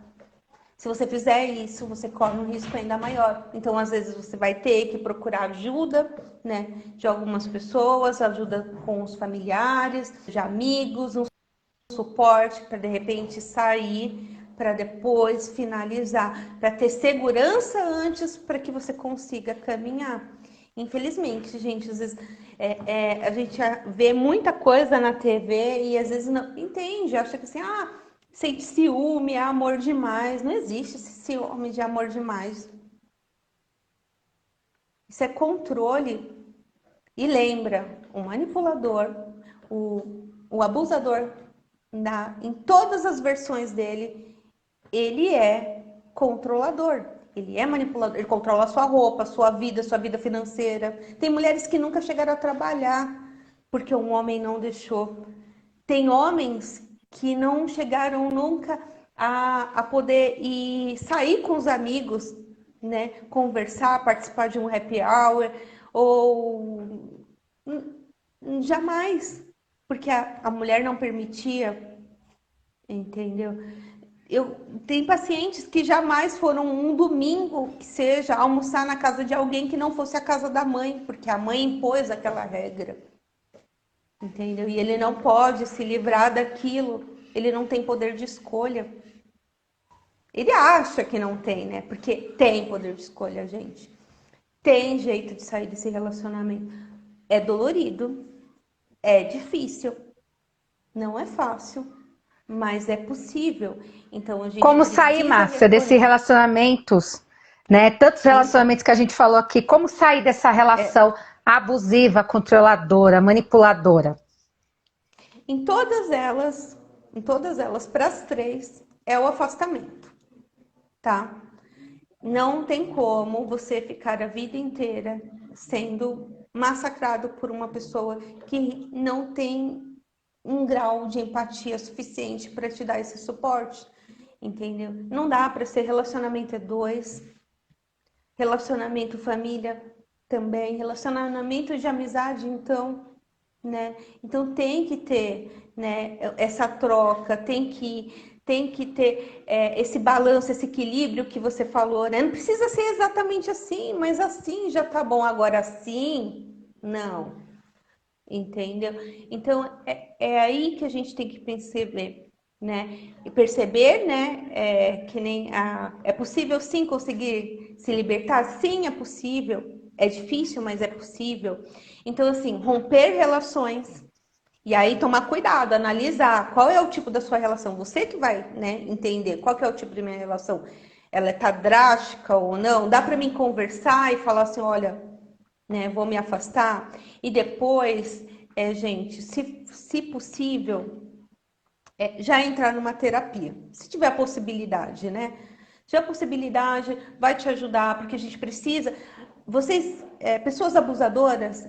Se você fizer isso, você corre um risco ainda maior. Então, às vezes, você vai ter que procurar ajuda, né, de algumas pessoas, ajuda com os familiares, de amigos, um suporte para de repente sair, para depois finalizar, para ter segurança antes para que você consiga caminhar. Infelizmente, gente, às vezes a gente vê muita coisa na TV e às vezes não entende, acha que assim, sente ciúme, é amor demais. Não existe esse ciúme de amor demais. Isso é controle. E lembra, o manipulador, o abusador, em todas as versões dele, ele é controlador. Ele é manipulador, ele controla a sua roupa, sua vida financeira. Tem mulheres que nunca chegaram a trabalhar porque um homem não deixou. Tem homens que não chegaram nunca a poder ir sair com os amigos, né? Conversar, participar de um happy hour, ou jamais, porque a mulher não permitia, entendeu? Eu tenho pacientes que jamais foram um domingo, que seja, almoçar na casa de alguém que não fosse a casa da mãe, porque a mãe impôs aquela regra, entendeu? E ele não pode se livrar daquilo, ele não tem poder de escolha. Ele acha que não tem, né? Porque tem poder de escolha, gente. Tem jeito de sair desse relacionamento. É dolorido, é difícil, não é fácil, mas é possível. Então a gente Como sair, precisa Márcia, desses reconhecer. relacionamentos, né? Tantos Então, relacionamentos que a gente falou aqui. Como sair dessa relação abusiva, controladora, manipuladora? em todas elas, para as três, é o afastamento, tá? Não tem como você ficar a vida inteira sendo massacrado por uma pessoa que não tem um grau de empatia suficiente para te dar esse suporte, entendeu? Não dá para ser relacionamento é dois, relacionamento família também, relacionamento de amizade, então, né? Então tem que ter, né, essa troca, tem que ter esse balanço, esse equilíbrio que você falou, né? Não precisa ser exatamente assim, mas assim já tá bom. Agora assim, não, entendeu? Então é aí que a gente tem que perceber, né? E perceber, né? Que nem é possível sim conseguir se libertar, sim é possível. É difícil, mas é possível. Então assim, romper relações e aí tomar cuidado, analisar qual é o tipo da sua relação. Você que vai, né, entender qual que é o tipo de minha relação. Ela tá drástica ou não? Dá para mim conversar e falar assim, olha, né, vou me afastar. E depois, gente, se possível, já entrar numa terapia. Se tiver a possibilidade, né? Se tiver a possibilidade, vai te ajudar, porque a gente precisa. Vocês, pessoas abusadoras,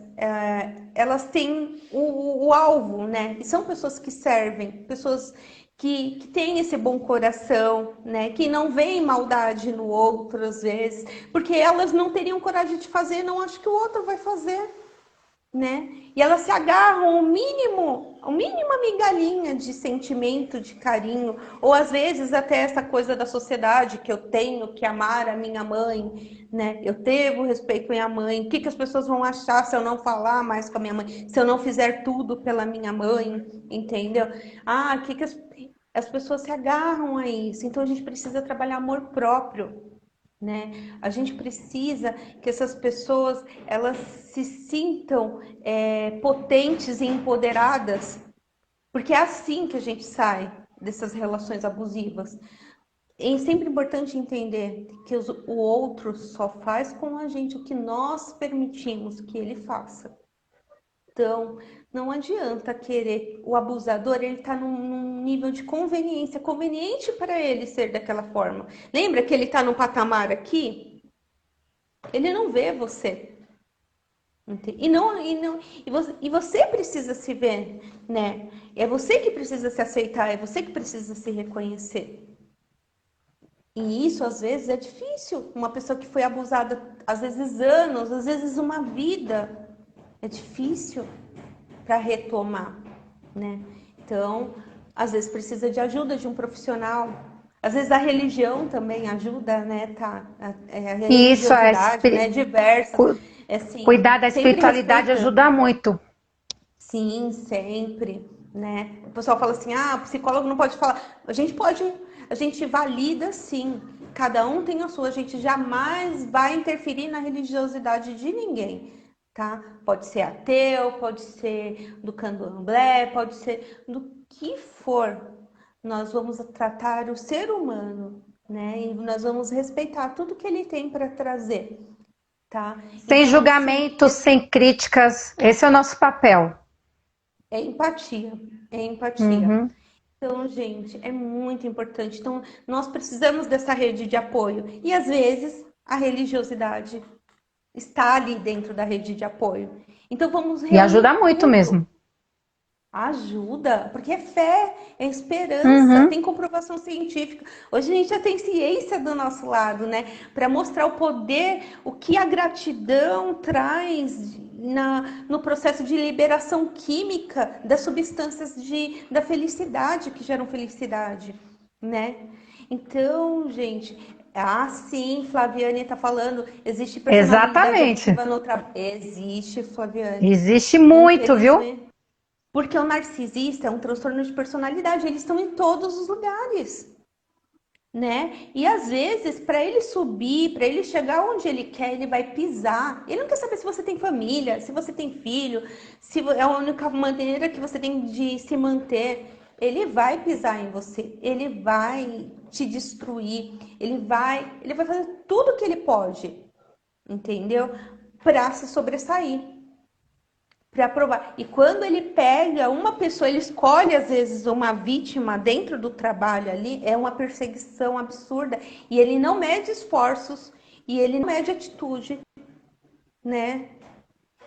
elas têm o alvo, né? E são pessoas que servem, pessoas que têm esse bom coração, né? Que não veem maldade no outro às vezes, porque elas não teriam coragem de fazer, não acho que o outro vai fazer. né? E elas se agarram o mínima migalhinha de sentimento, de carinho, ou às vezes até essa coisa da sociedade que eu tenho que amar a minha mãe, né? Eu devo respeito à minha mãe. O que que as pessoas vão achar se eu não falar mais com a minha mãe, se eu não fizer tudo pela minha mãe, entendeu? Ah, o que que as pessoas se agarram a isso. Então a gente precisa trabalhar amor próprio, né? A gente precisa que essas pessoas elas se sintam potentes e empoderadas, porque é assim que a gente sai dessas relações abusivas. É sempre importante entender que o outro só faz com a gente o que nós permitimos que ele faça. Então, não adianta querer. O abusador, ele está num nível de conveniência, conveniente para ele ser daquela forma. Lembra que ele está num patamar aqui? Ele não vê você. E você precisa se ver, né? É você que precisa se aceitar, é você que precisa se reconhecer. E isso às vezes é difícil. Uma pessoa que foi abusada, às vezes anos, às vezes uma vida, é difícil para retomar, né? Então, às vezes precisa de ajuda de um profissional. Às vezes a religião também ajuda, né? Tá? A Isso é religiosidade, né? Diversas. É assim, cuidar da sempre espiritualidade respeitando. ajuda muito. Sim, sempre, né? O pessoal fala assim, ah, o psicólogo não pode falar. A gente pode, a gente valida sim. Cada um tem a sua. A gente jamais vai interferir na religiosidade de ninguém, tá? Pode ser ateu, pode ser do candomblé, pode ser do que for. Nós vamos tratar o ser humano, né? E nós vamos respeitar tudo que ele tem para trazer, tá? Sem Então, assim, julgamentos, sem críticas. Esse é o nosso papel. é empatia, é empatia. Uhum. Então, gente, é muito importante. Então, nós precisamos dessa rede de apoio. E às vezes a religiosidade está ali dentro da rede de apoio. Então, vamos E ajuda reunir muito tudo. mesmo. Ajuda, porque é fé, é esperança, Uhum. tem comprovação científica. Hoje a gente já tem ciência do nosso lado, né? Para mostrar o poder, o que a gratidão traz no processo de liberação química das substâncias da felicidade, que geram felicidade, né? Então, gente, sim, Flaviane está falando, existe personalidade Exatamente. abusiva no trabalho. Existe, Flaviane. Existe muito, viu? Infelizmente. Porque o narcisista é um transtorno de personalidade, eles estão em todos os lugares, né? E às vezes, para ele subir, para ele chegar onde ele quer, ele vai pisar. Ele não quer saber se você tem família, se você tem filho, se é a única maneira que você tem de se manter. Ele vai pisar em você, ele vai te destruir, ele vai fazer tudo o que ele pode, entendeu? Para se sobressair, para provar. E quando ele pega uma pessoa, ele escolhe às vezes uma vítima dentro do trabalho ali, é uma perseguição absurda e ele não mede esforços e ele não mede atitude, né?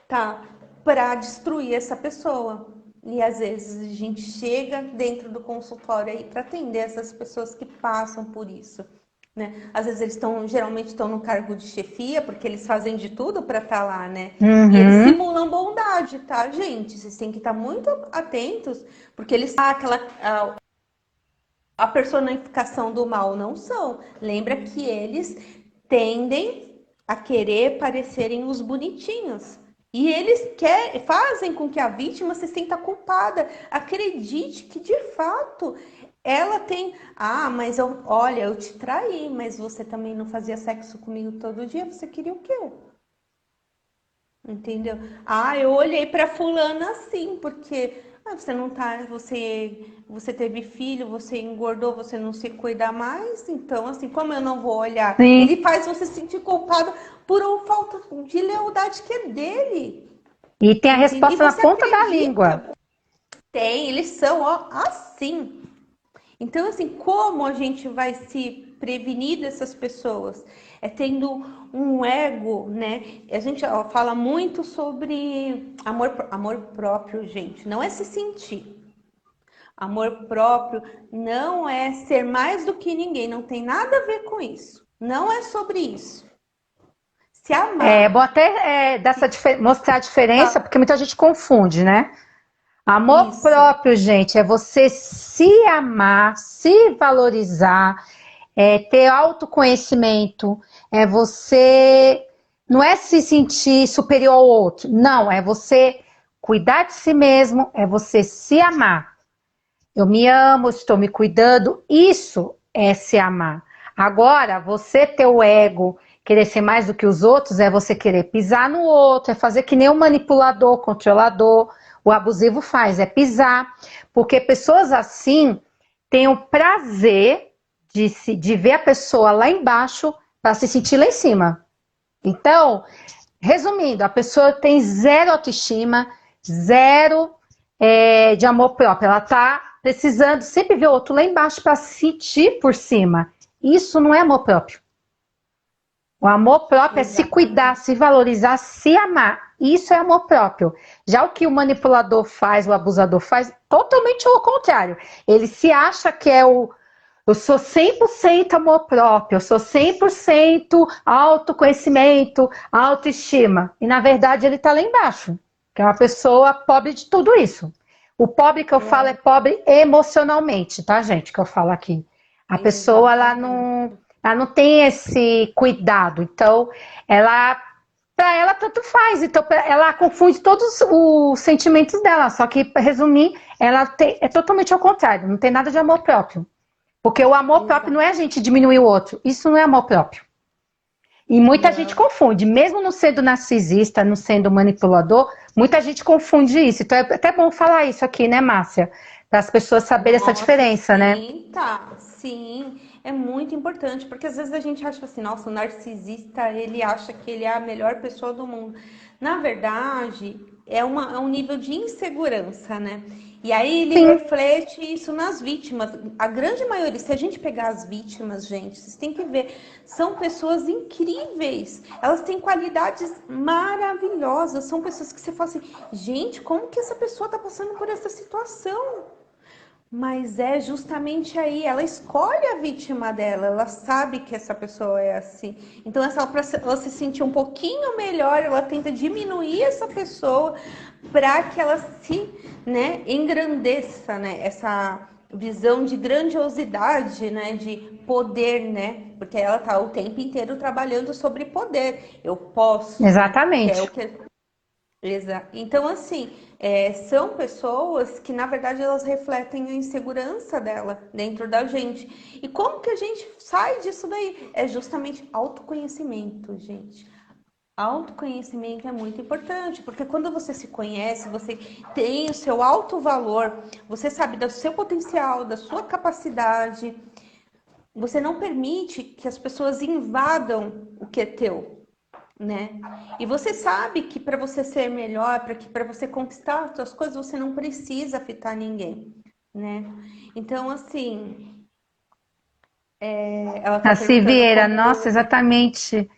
Tá, para destruir essa pessoa. E às vezes a gente chega dentro do consultório aí para atender essas pessoas que passam por isso, né? Às vezes eles geralmente estão no cargo de chefia, porque eles fazem de tudo para estar lá, né? E eles Uhum. simulam bondade, tá, gente? Vocês têm que estar muito atentos, porque eles a personificação do mal não são. Lembra que eles tendem a querer parecerem os bonitinhos. E eles fazem com que a vítima se sinta culpada. Acredite que, de fato, ela tem. Ah, mas olha, eu te traí, mas você também não fazia sexo comigo todo dia. Você queria o quê? Entendeu? Ah, eu olhei para fulana assim, porque você não tá, você teve filho, você engordou, você não se cuida mais, então assim, como eu não vou olhar? Sim. Ele faz você se sentir culpado por uma falta de lealdade que é dele. E tem a Entende? E resposta na você ponta da língua. acredita? Tem, eles são ó, assim. Então, assim, como a gente vai se prevenir dessas pessoas? É tendo um ego, né? A gente fala muito sobre amor próprio, gente. Não é se sentir. Amor próprio não é ser mais do que ninguém. Não tem nada a ver com isso. Não é sobre isso. Se É amar. bom até mostrar a diferença, Tá? porque muita gente confunde, né? Amor Isso. próprio, gente, é você se amar, se valorizar, é ter autoconhecimento, é você. Não é se sentir superior ao outro, não, é você cuidar de si mesmo, é você se amar. Eu me amo, estou me cuidando, isso é se amar. Agora, você ter o ego, querer ser mais do que os outros, é você querer pisar no outro, é fazer que nem o manipulador, controlador, o abusivo faz, é pisar. Porque pessoas assim têm o prazer de ver a pessoa lá embaixo para se sentir lá em cima. Então, resumindo, a pessoa tem zero autoestima, zero de amor próprio. Ela está precisando sempre ver o outro lá embaixo para sentir por cima. Isso não é amor próprio. O amor próprio é se cuidar, Exatamente. se valorizar, se amar. Isso é amor próprio. Já o que o manipulador faz, o abusador faz, totalmente o contrário. Ele se acha que é o eu sou 100% amor próprio, eu sou 100% autoconhecimento, autoestima. E na verdade ele está lá embaixo, que é uma pessoa pobre de tudo isso. O pobre que eu falo é É, pobre emocionalmente, tá, gente? Que eu falo aqui. A pessoa exatamente. ela não tem esse cuidado, então ela para ela tanto faz, então ela confunde todos os sentimentos dela. Só que para resumir, é totalmente ao contrário, não tem nada de amor próprio. Porque o amor próprio não Exato. é a gente diminuir o outro. Isso não é amor próprio. E muita gente Não. confunde, mesmo não sendo narcisista, não sendo manipulador, muita gente confunde isso. Então é até bom falar isso aqui, né, Márcia? Para as pessoas saberem essa Nossa, diferença, né? sim, tá. Sim, é muito importante, porque às vezes a gente acha assim, nossa, o narcisista, ele acha que ele é a melhor pessoa do mundo. Na verdade, é um nível de insegurança, né? E aí ele Sim, reflete isso nas vítimas. A grande maioria, se a gente pegar as vítimas, gente, vocês têm que ver, são pessoas incríveis. Elas têm qualidades maravilhosas. São pessoas que você fala assim, gente, como que essa pessoa tá passando por essa situação? Mas é justamente aí, ela escolhe a vítima dela, ela sabe que essa pessoa é assim. Então, para ela se sentir um pouquinho melhor, ela tenta diminuir essa pessoa para que ela se, né, engrandeça, né? Essa visão de grandiosidade, né, de poder, né? Porque ela tá o tempo inteiro trabalhando sobre poder. Eu posso, que é o exatamente. que então, assim, são pessoas que, na verdade, elas refletem a insegurança dela dentro da gente. E como que a gente sai disso daí? É justamente autoconhecimento, gente. Autoconhecimento é muito importante, porque quando você se conhece, você tem o seu alto valor, você sabe do seu potencial, da sua capacidade, você não permite que as pessoas invadam o que é teu, né? E você sabe que para você ser melhor, para você conquistar as suas coisas, você não precisa afetar ninguém, né? Então, assim, ela tá A perguntando Vieira, nossa, como. exatamente.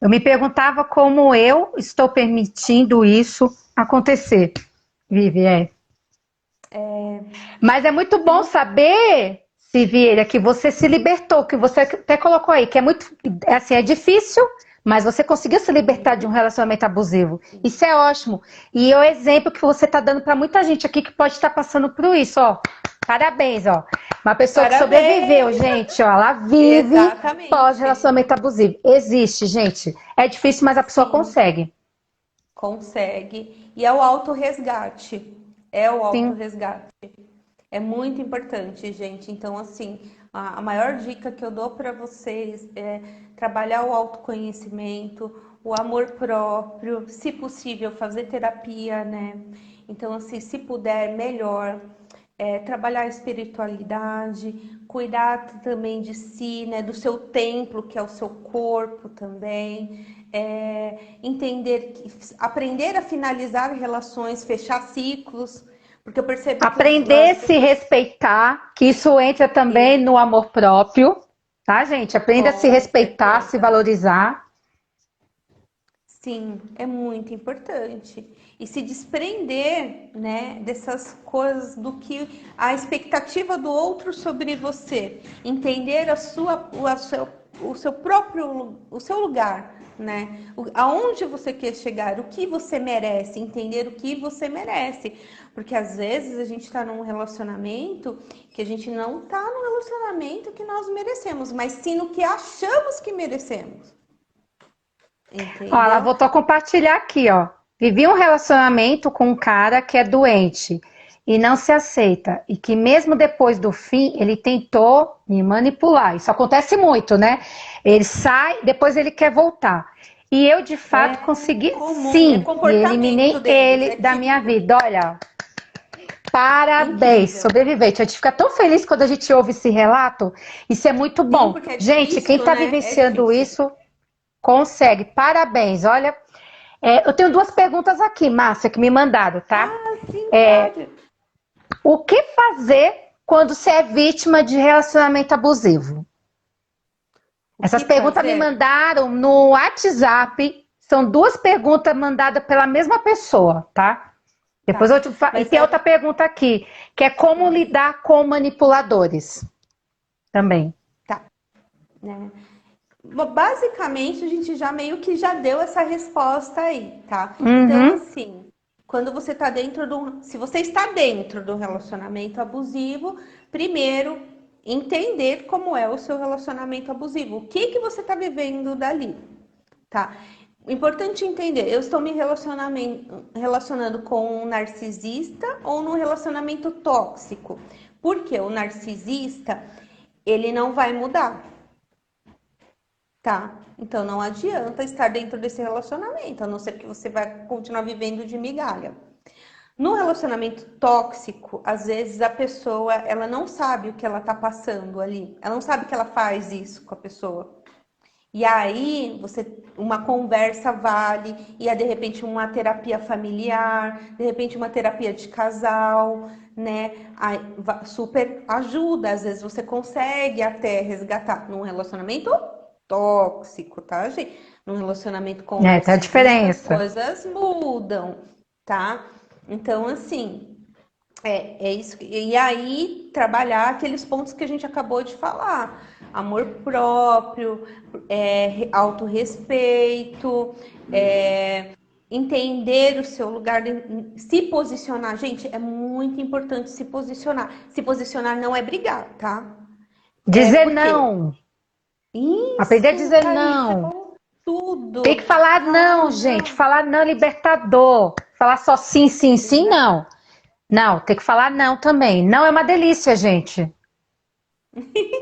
Eu me perguntava como eu estou permitindo isso acontecer, Vivi, é. Mas é muito Se bom você... saber, Sivieira, que você se libertou, que você até colocou aí, que é muito, assim, é difícil, mas você conseguiu se libertar de um relacionamento abusivo. Isso é ótimo. E é o exemplo que você está dando para muita gente aqui que pode estar passando por isso, ó. Parabéns, ó. Uma pessoa que sobreviveu, Parabéns! gente, ó, ela vive Exatamente. pós-relacionamento abusivo. Existe, gente. É difícil, mas a pessoa Sim, consegue. consegue. E é o autorresgate. É o Sim. autorresgate. É muito importante, gente. Então, assim, a maior dica que eu dou para vocês é trabalhar o autoconhecimento, o amor próprio, se possível, fazer terapia, né? Então, assim, se puder, melhor. Trabalhar a espiritualidade, cuidar também de si, né? Do seu templo, que é o seu corpo também. Entender, aprender a finalizar relações, fechar ciclos. Porque eu percebo que Aprender as a se pessoas. respeitar, que isso entra também no amor próprio, tá, gente? Aprenda a se Com respeitar, se certeza. valorizar. Sim, é muito importante. E se desprender, né, dessas coisas do que a expectativa do outro sobre você. Entender a sua o seu próprio, o seu lugar, né? Aonde você quer chegar, o que você merece, entender o que você merece. Porque às vezes a gente tá num relacionamento que a gente não tá no relacionamento que nós merecemos, mas sim no que achamos que merecemos. Ó, ela Entendeu? voltou a compartilhar aqui, ó. Vivi um relacionamento com um cara que é doente e não se aceita. E que mesmo depois do fim, ele tentou me manipular. Isso acontece muito, né? Ele sai, depois ele quer voltar. E eu, de É fato, consegui comum, é sim. E comportamento eliminei deles, ele é da minha típico. vida. Olha, parabéns, Incrível. sobrevivente. A gente fica tão feliz quando a gente ouve esse relato. Isso é muito Sim, bom. porque é Gente, quem difícil, está né? É vivenciando difícil. isso, consegue. Parabéns. Olha, eu tenho duas perguntas aqui, Márcia, que me mandaram, tá? Ah, sim, pode. O que fazer quando você é vítima de relacionamento abusivo? O Essas que perguntas me fazer? mandaram no WhatsApp. São duas perguntas mandadas pela mesma pessoa, tá? Depois Tá. eu te fa... E Mas tem outra pergunta aqui, que é como lidar com manipuladores também. tá, né? Basicamente, a gente já meio que já deu essa resposta aí, tá? Então, Uhum. assim, quando você tá dentro do, se você está dentro do relacionamento abusivo, primeiro entender como é o seu relacionamento abusivo, o que que você tá vivendo dali, tá? Importante entender, eu estou me relacionando com um narcisista ou num relacionamento tóxico. Porque o narcisista, ele não vai mudar, tá? Então não adianta estar dentro desse relacionamento, a não ser que você vai continuar vivendo de migalha. No relacionamento tóxico, às vezes a pessoa, ela não sabe o que ela tá passando ali. Ela não sabe que ela faz isso com a pessoa. E aí, uma conversa vale, e é de repente uma terapia familiar, de repente uma terapia de casal, né? Aí, super ajuda, às vezes você consegue até resgatar num relacionamento tóxico, tá, gente? Num relacionamento com o É, tem a narcisista, as diferença. coisas mudam, tá? Então, assim, é isso. E aí, trabalhar aqueles pontos que a gente acabou de falar. Amor próprio, autorrespeito, entender o seu lugar, se posicionar. Gente, é muito importante se posicionar. Se posicionar não é brigar, tá? É Dizer porque não. Aprender a isso, dizer Thaís, você não. falou Tem tudo. que falar Falar não, gente. não. Falar não é libertador. Falar só sim, sim, sim, Exato. não. Não, tem que falar não também. Não é uma delícia, gente.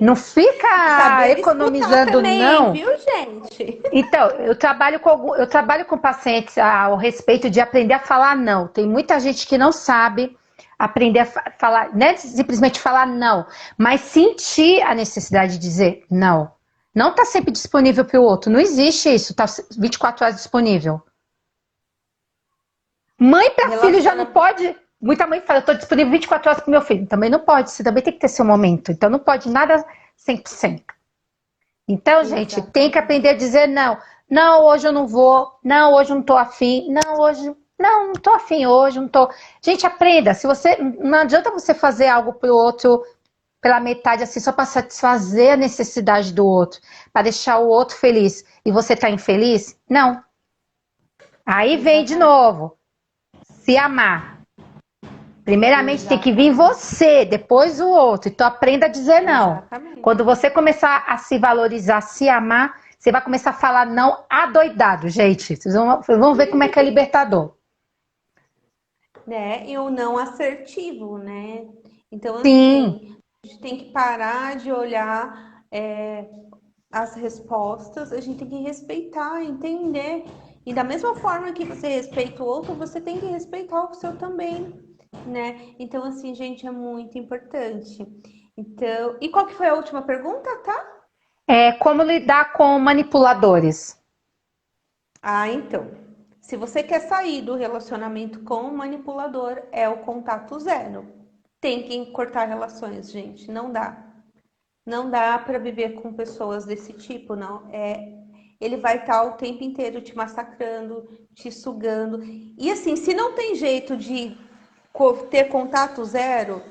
Não E fica saber escutar economizando também, não. viu, gente? Então, eu trabalho com pacientes ao respeito de aprender a falar não. Tem muita gente que não sabe aprender a falar, não é simplesmente falar não, mas sentir a necessidade de dizer não. Não está sempre disponível para o outro. Não existe isso, está 24 horas disponível. Mãe para filho já não Relaciona. pode. Muita mãe fala, eu estou disponível 24 horas para o meu filho. Também não pode, você também tem que ter seu momento. Então não pode nada 100%. Então, gente, tem que Exatamente. aprender a dizer não. Não, hoje eu não vou. Não, hoje eu não tô afim. Não, hoje. Não, não tô afim hoje, não tô. Gente, aprenda. Se você. Não adianta você fazer algo pro outro pela metade, assim, só para satisfazer a necessidade do outro, para deixar o outro feliz e você tá infeliz? Não. Aí vem de Exatamente. novo. Se amar. Primeiramente tem que vir Exatamente. você, depois o outro. Então aprenda a dizer não. Exatamente. Quando você começar a se valorizar, a se amar, você vai começar a falar não adoidado, gente. Vocês vão ver como é que é libertador. Né? E o não assertivo, né? Então, Sim, assim, a gente tem que parar de olhar as respostas, a gente tem que respeitar, entender. E da mesma forma que você respeita o outro, você tem que respeitar o seu também, né? Então, assim, gente, é muito importante. Então, e qual que foi a última pergunta, tá? como lidar com manipuladores. Ah, então. Se você quer sair do relacionamento com o manipulador, é o contato zero. Tem que cortar relações, gente. Não dá. Não dá para viver com pessoas desse tipo, não. Ele vai estar o tempo inteiro te massacrando, te sugando. E assim, se não tem jeito de ter contato zero,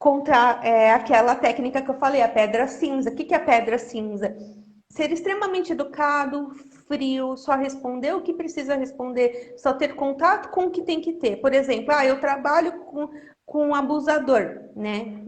contra aquela técnica que eu falei, a pedra cinza. O que que é a pedra cinza? Ser extremamente educado, frio, só responder o que precisa responder, só ter contato com o que tem que ter. Por exemplo, eu trabalho com um abusador, né?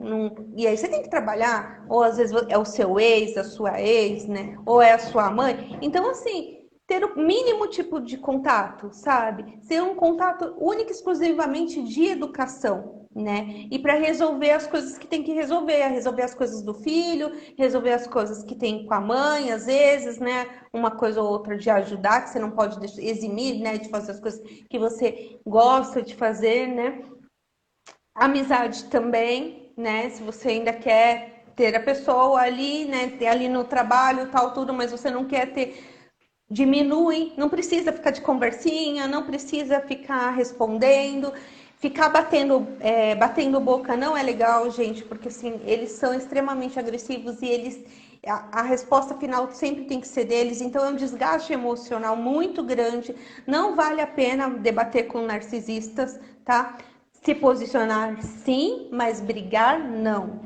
E aí você tem que trabalhar, ou às vezes é o seu ex, a sua ex, né? Ou é a sua mãe. Então, assim, ter o mínimo tipo de contato, sabe? Ser um contato único e exclusivamente de educação, né? E para resolver as coisas que tem que resolver as coisas do filho, resolver as coisas que tem com a mãe, às vezes, né? Uma coisa ou outra de ajudar, que você não pode eximir, né? De fazer as coisas que você gosta de fazer, né? Amizade também, né? Se você ainda quer ter a pessoa ali, né? Ter ali no trabalho, tal, tudo, mas você não quer ter. Diminui, não precisa ficar de conversinha, não precisa ficar respondendo, ficar batendo boca não é legal, gente, porque assim, eles são extremamente agressivos e a resposta final sempre tem que ser deles, então é um desgaste emocional muito grande, não vale a pena debater com narcisistas, tá? Se posicionar sim, mas brigar não,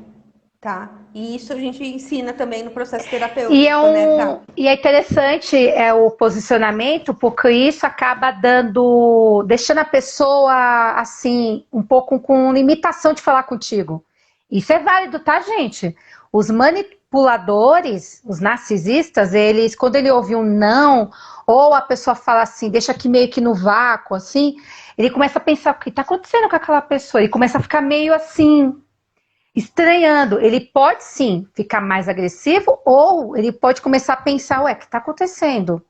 tá? E isso a gente ensina também no processo terapêutico, né, tá? E é interessante o posicionamento, porque isso acaba deixando a pessoa assim, um pouco com limitação de falar contigo. Isso é válido, tá, gente? Os manipuladores, os narcisistas, eles, quando ele ouve um não, ou a pessoa fala assim, deixa aqui meio que no vácuo, assim, ele começa a pensar o que está acontecendo com aquela pessoa, ele começa a ficar meio assim, estranhando. Ele pode sim ficar mais agressivo ou ele pode começar a pensar, ué, o que está acontecendo?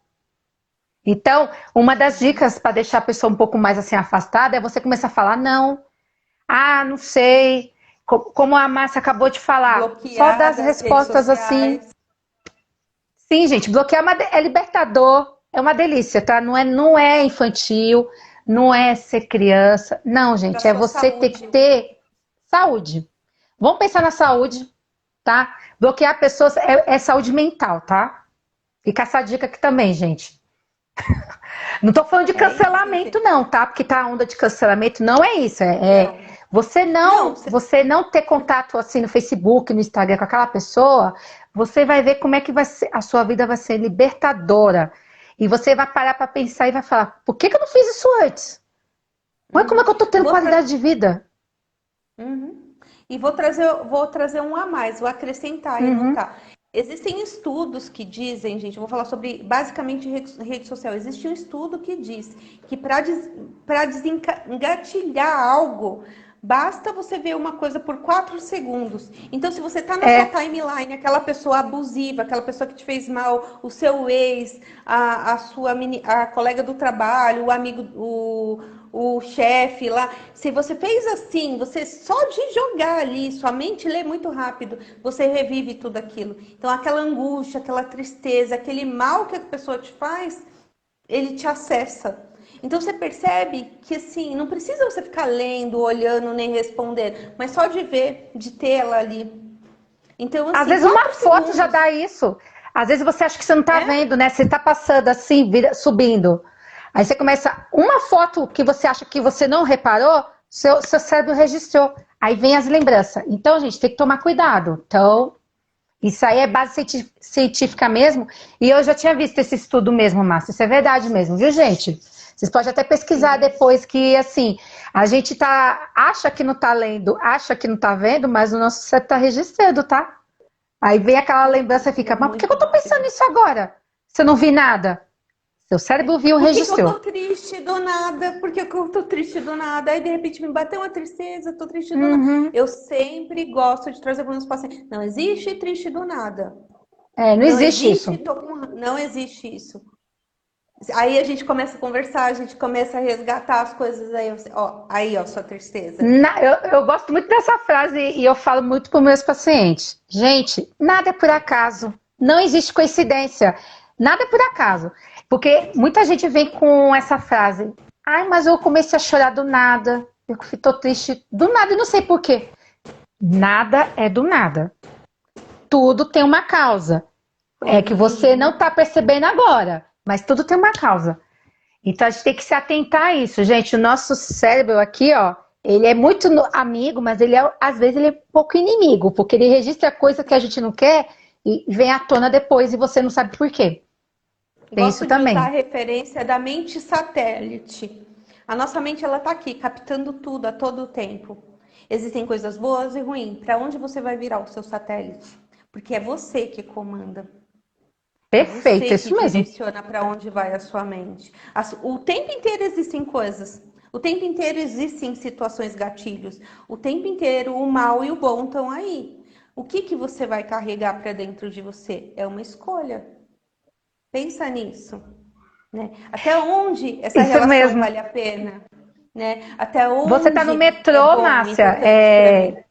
Então, uma das dicas para deixar a pessoa um pouco mais assim afastada é você começar a falar não, não sei, como a Márcia acabou de falar, bloquear só das respostas assim. Sim, gente, bloquear é libertador, é uma delícia, tá? Não é infantil, não é ser criança, não, gente, é você ter que ter saúde. Vamos pensar na saúde, tá? Bloquear pessoas é saúde mental, tá? Fica essa dica aqui também, gente. Não tô falando de cancelamento, não, tá? Porque tá a onda de cancelamento, não é isso. Você não ter contato assim no Facebook, no Instagram com aquela pessoa, você vai ver como é que a sua vida vai ser libertadora. E você vai parar para pensar e vai falar, por que eu não fiz isso antes? Como é que eu tô tendo qualidade de vida? E vou trazer um a mais, vou acrescentar e anotar. Existem estudos que dizem, gente, eu vou falar sobre basicamente rede social. Existe um estudo que diz que para desengatilhar algo, basta você ver uma coisa por 4 segundos. Então, se você está na sua timeline, aquela pessoa abusiva, aquela pessoa que te fez mal, o seu ex, a colega do trabalho, o amigo, o chefe lá, se você fez assim, você só de jogar ali, sua mente lê muito rápido, você revive tudo aquilo. Então, aquela angústia, aquela tristeza, aquele mal que a pessoa te faz, ele te acessa. Então, você percebe que, assim, não precisa você ficar lendo, olhando, nem responder, mas só de ver, de ter ela ali. Então, assim, às vezes uma foto já dá isso. Às vezes você acha que você não tá vendo, né? Você tá passando assim, subindo. Aí você começa, uma foto que você acha que você não reparou, seu cérebro registrou. Aí vem as lembranças. Então, gente, tem que tomar cuidado. Então, isso aí é base científica mesmo. E eu já tinha visto esse estudo mesmo, Márcia. Isso é verdade mesmo, viu, gente? Vocês podem até pesquisar depois que, assim, a gente acha que não tá lendo, acha que não tá vendo, mas o nosso cérebro tá registrando, tá? Aí vem aquela lembrança e fica, mas por que eu tô pensando nisso agora? Se eu não vi nada? Seu cérebro viu, registrou. Por que eu tô triste do nada? Por que eu tô triste do nada? Aí, de repente, me bateu uma tristeza, tô triste do nada. Eu sempre gosto de trazer para os meus pacientes. Não existe triste do nada. Não existe isso. Não existe isso. Aí a gente começa a conversar, a gente começa a resgatar as coisas. Aí, sua tristeza. Eu gosto muito dessa frase e eu falo muito para os meus pacientes. Gente, nada é por acaso. Não existe coincidência. Nada é por acaso. Porque muita gente vem com essa frase. Ai, mas eu comecei a chorar do nada. Eu tô triste do nada e não sei por quê. Nada é do nada. Tudo tem uma causa. É que você não tá percebendo agora. Mas tudo tem uma causa. Então a gente tem que se atentar a isso, gente. O nosso cérebro aqui, Ele é muito amigo, mas às vezes ele é um pouco inimigo, porque ele registra coisa que a gente não quer e vem à tona depois e você não sabe por quê. Tem isso Gosto de usar a também. referência da mente satélite. A nossa mente ela está aqui, captando tudo a todo tempo. Existem coisas boas e ruins. Para onde você vai virar o seu satélite? Porque é você que comanda. É Perfeito, você é que isso mesmo. direciona para onde vai a sua mente. O tempo inteiro existem coisas. O tempo inteiro existem situações gatilhos. O tempo inteiro o mal e o bom estão aí. O que que você vai carregar para dentro de você? É uma escolha. Pensa nisso, né? Até onde essa Isso relação mesmo. vale a pena, né? Até Você está no onde é metrô, bom, Márcia, importante para mim.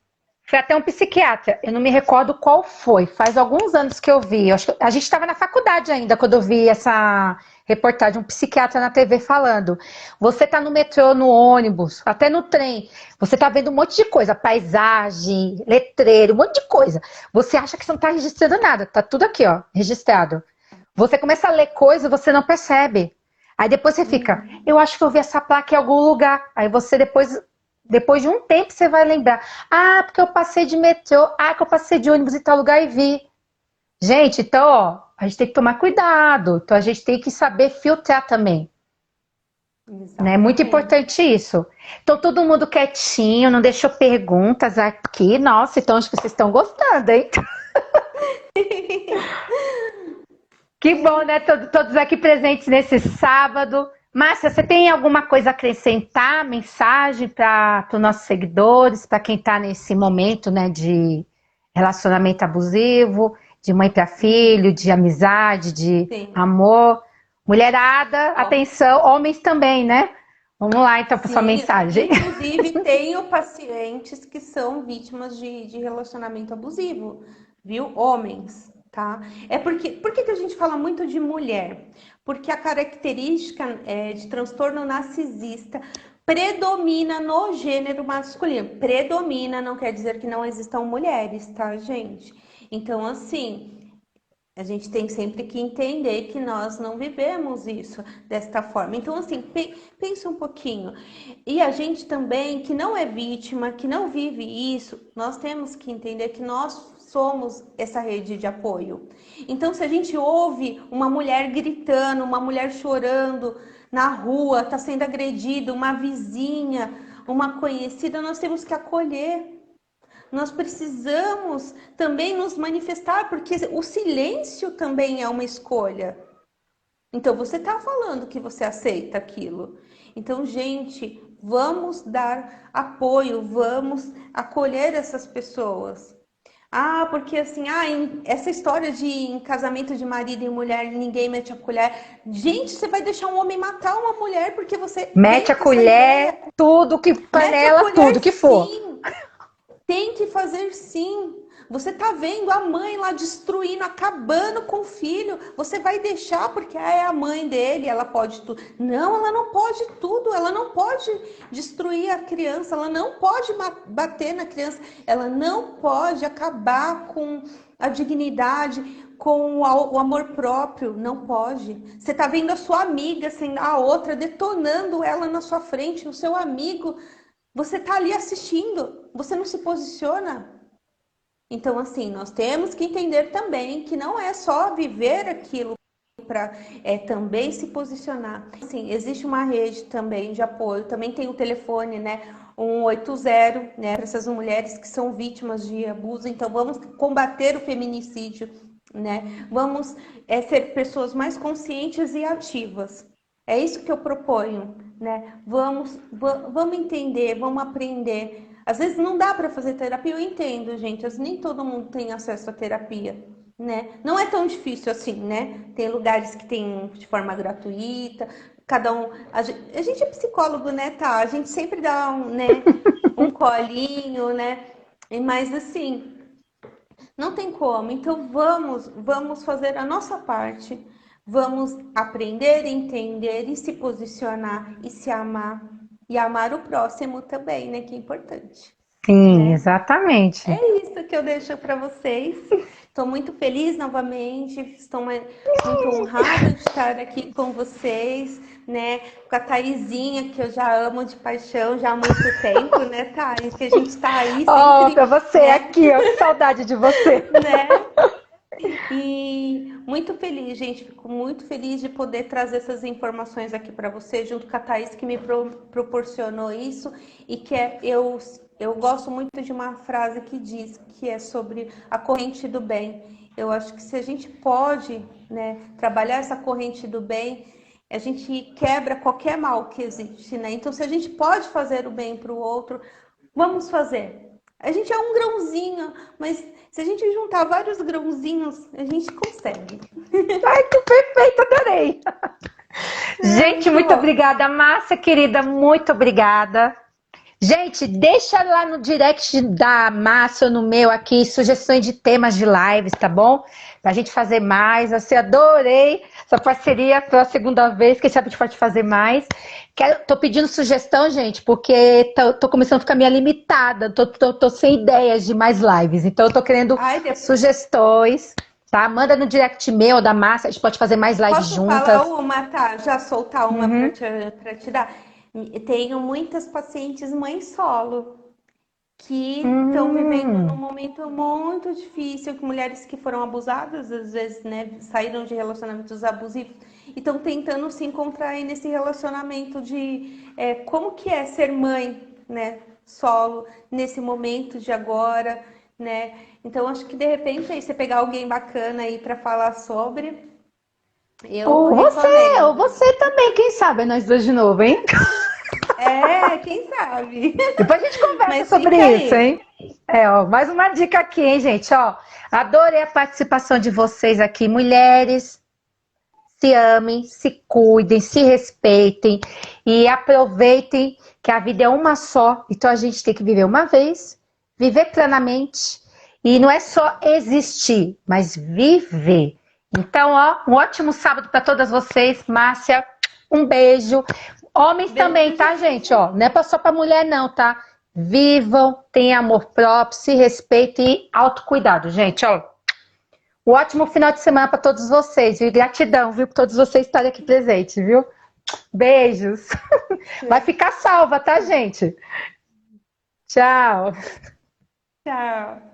foi até um psiquiatra, eu não me recordo qual foi, faz alguns anos que eu vi. Eu acho que a gente estava na faculdade ainda quando eu vi essa reportagem, um psiquiatra na TV falando. Você está no metrô, no ônibus, até no trem, você está vendo um monte de coisa, paisagem, letreiro, um monte de coisa. Você acha que você não está registrando nada, tá tudo aqui, ó, registrado. Você começa a ler coisa e você não percebe. Aí depois você fica, Uhum. eu acho que eu vi essa placa em algum lugar. Aí você depois de um tempo, você vai lembrar. Ah, porque eu passei de metrô. Ah, que eu passei de ônibus em tal lugar e vi. Gente, então, ó, a gente tem que tomar cuidado. Então, a gente tem que saber filtrar também. Né? É muito Exatamente. importante isso. Então, todo mundo quietinho, não deixou perguntas aqui. Nossa, então acho que vocês estão gostando, hein? Que bom, né? Todos aqui presentes nesse sábado. Márcia, você tem alguma coisa a acrescentar? Mensagem para os nossos seguidores, para quem está nesse momento, né, de relacionamento abusivo, de mãe para filho, de amizade, de Sim. amor? Mulherada, Ó, atenção, homens também, né? Vamos lá então para sua sim, mensagem. inclusive tenho pacientes que são vítimas de relacionamento abusivo, viu? Homens, tá? Por que que a gente fala muito de mulher? Porque a característica de transtorno narcisista predomina no gênero masculino. Predomina não quer dizer que não existam mulheres, tá, gente? Então, assim, a gente tem sempre que entender que nós não vivemos isso desta forma. Então, assim, pensa um pouquinho. E a gente também, que não é vítima, que não vive isso, nós temos que entender que nós somos essa rede de apoio. Então, se a gente ouve uma mulher gritando, uma mulher chorando na rua, está sendo agredida, uma vizinha, uma conhecida, nós temos que acolher. Nós precisamos também nos manifestar, porque o silêncio também é uma escolha. Então, você está falando que você aceita aquilo. Então, gente, vamos dar apoio, vamos acolher essas pessoas. Ah, porque assim, essa história de em casamento de marido e mulher, ninguém mete a colher. Gente, você vai deixar um homem matar uma mulher porque você Mete vem a com essa ideia? colher, tudo que Mete a panela, colher tudo que for. sim. Tem que fazer sim. Você tá vendo a mãe lá destruindo, acabando com o filho. Você vai deixar porque é a mãe dele, ela pode tudo. Não, ela não pode tudo. Ela não pode destruir a criança. Ela não pode bater na criança. Ela não pode acabar com a dignidade, com o amor próprio. Não pode. Você tá vendo a sua amiga, assim, a outra detonando ela na sua frente, o seu amigo. Você tá ali assistindo, você não se posiciona. Então, assim, nós temos que entender também que não é só viver aquilo para também se posicionar. Assim, existe uma rede também de apoio, também tem o telefone, né? 180, né? Para essas mulheres que são vítimas de abuso. Então, vamos combater o feminicídio, né? Vamos ser pessoas mais conscientes e ativas. É isso que eu proponho, né? Vamos entender, vamos aprender. Às vezes não dá para fazer terapia, eu entendo, gente. Nem todo mundo tem acesso à terapia, né? Não é tão difícil assim, né? Tem lugares que tem de forma gratuita, cada um. A gente é psicólogo, né, tá? A gente sempre dá um colinho, né? Mas assim, não tem como. Então vamos fazer a nossa parte. Vamos aprender, entender e se posicionar e se amar e amar o próximo também, né? Que é importante, Sim, né? exatamente. É isso que eu deixo para vocês. Estou muito feliz novamente, estou muito honrada de estar aqui com vocês, né? Com a Thaisinha, que eu já amo de paixão já há muito tempo, né, Thais? Que a gente tá aí Oh, pra sempre, você né? aqui, ó, que saudade de você. Né? E muito feliz, gente. Fico muito feliz de poder trazer essas informações aqui para você, junto com a Thaís, que me proporcionou isso. E que eu gosto muito de uma frase que diz que é sobre a corrente do bem. Eu acho que se a gente pode, né, trabalhar essa corrente do bem, a gente quebra qualquer mal que existe, né? Então, se a gente pode fazer o bem para o outro, vamos fazer. A gente é um grãozinho, mas se a gente juntar vários grãozinhos, a gente consegue. Ai, que perfeito, adorei. É Gente, muito muito bom. obrigada, Márcia, querida, muito obrigada. Gente, deixa lá no direct da Márcia ou no meu aqui sugestões de temas de lives, tá bom? Pra gente fazer mais. Assim, adorei essa parceria pela segunda vez. Quem sabe a gente pode fazer mais. Tô pedindo sugestão, gente, porque tô começando a ficar meio limitada. Tô sem ideias de mais lives. Então, eu tô querendo Ai, sugestões, tá? Manda no direct meu da Márcia. A gente pode fazer mais lives posso falar juntas. uma, tá? Já soltar uma Uhum. pra te dar? Tenho muitas pacientes mãe solo que estão vivendo num Hum. momento muito difícil, que mulheres que foram abusadas, às vezes, né, saíram de relacionamentos abusivos e estão tentando se encontrar aí nesse relacionamento de como que é ser mãe, né, solo, nesse momento de agora, né? Então, acho que de repente aí você pegar alguém bacana aí para falar sobre, eu Ou recomendo. você também, quem sabe, nós dois de novo, hein? É, quem sabe? Depois a gente conversa Mas sobre fica isso, aí. hein? Ó, mais uma dica aqui, hein, gente? Ó, adorei a participação de vocês aqui. Mulheres, se amem, se cuidem, se respeitem e aproveitem que a vida é uma só. Então a gente tem que viver uma vez, viver plenamente. E não é só existir, mas viver. Então, ó, um ótimo sábado para todas vocês. Márcia, um beijo. Homens também, Beijo, tá, gente? gente. Ó, não é só para mulher, não, tá? Vivam, tenham amor próprio, se respeitem e autocuidado, gente. Ó, um ótimo final de semana para todos vocês, viu? Gratidão, viu, por todos vocês estarem aqui presentes, viu? Beijos. Vai ficar salva, tá, gente? Tchau. Tchau.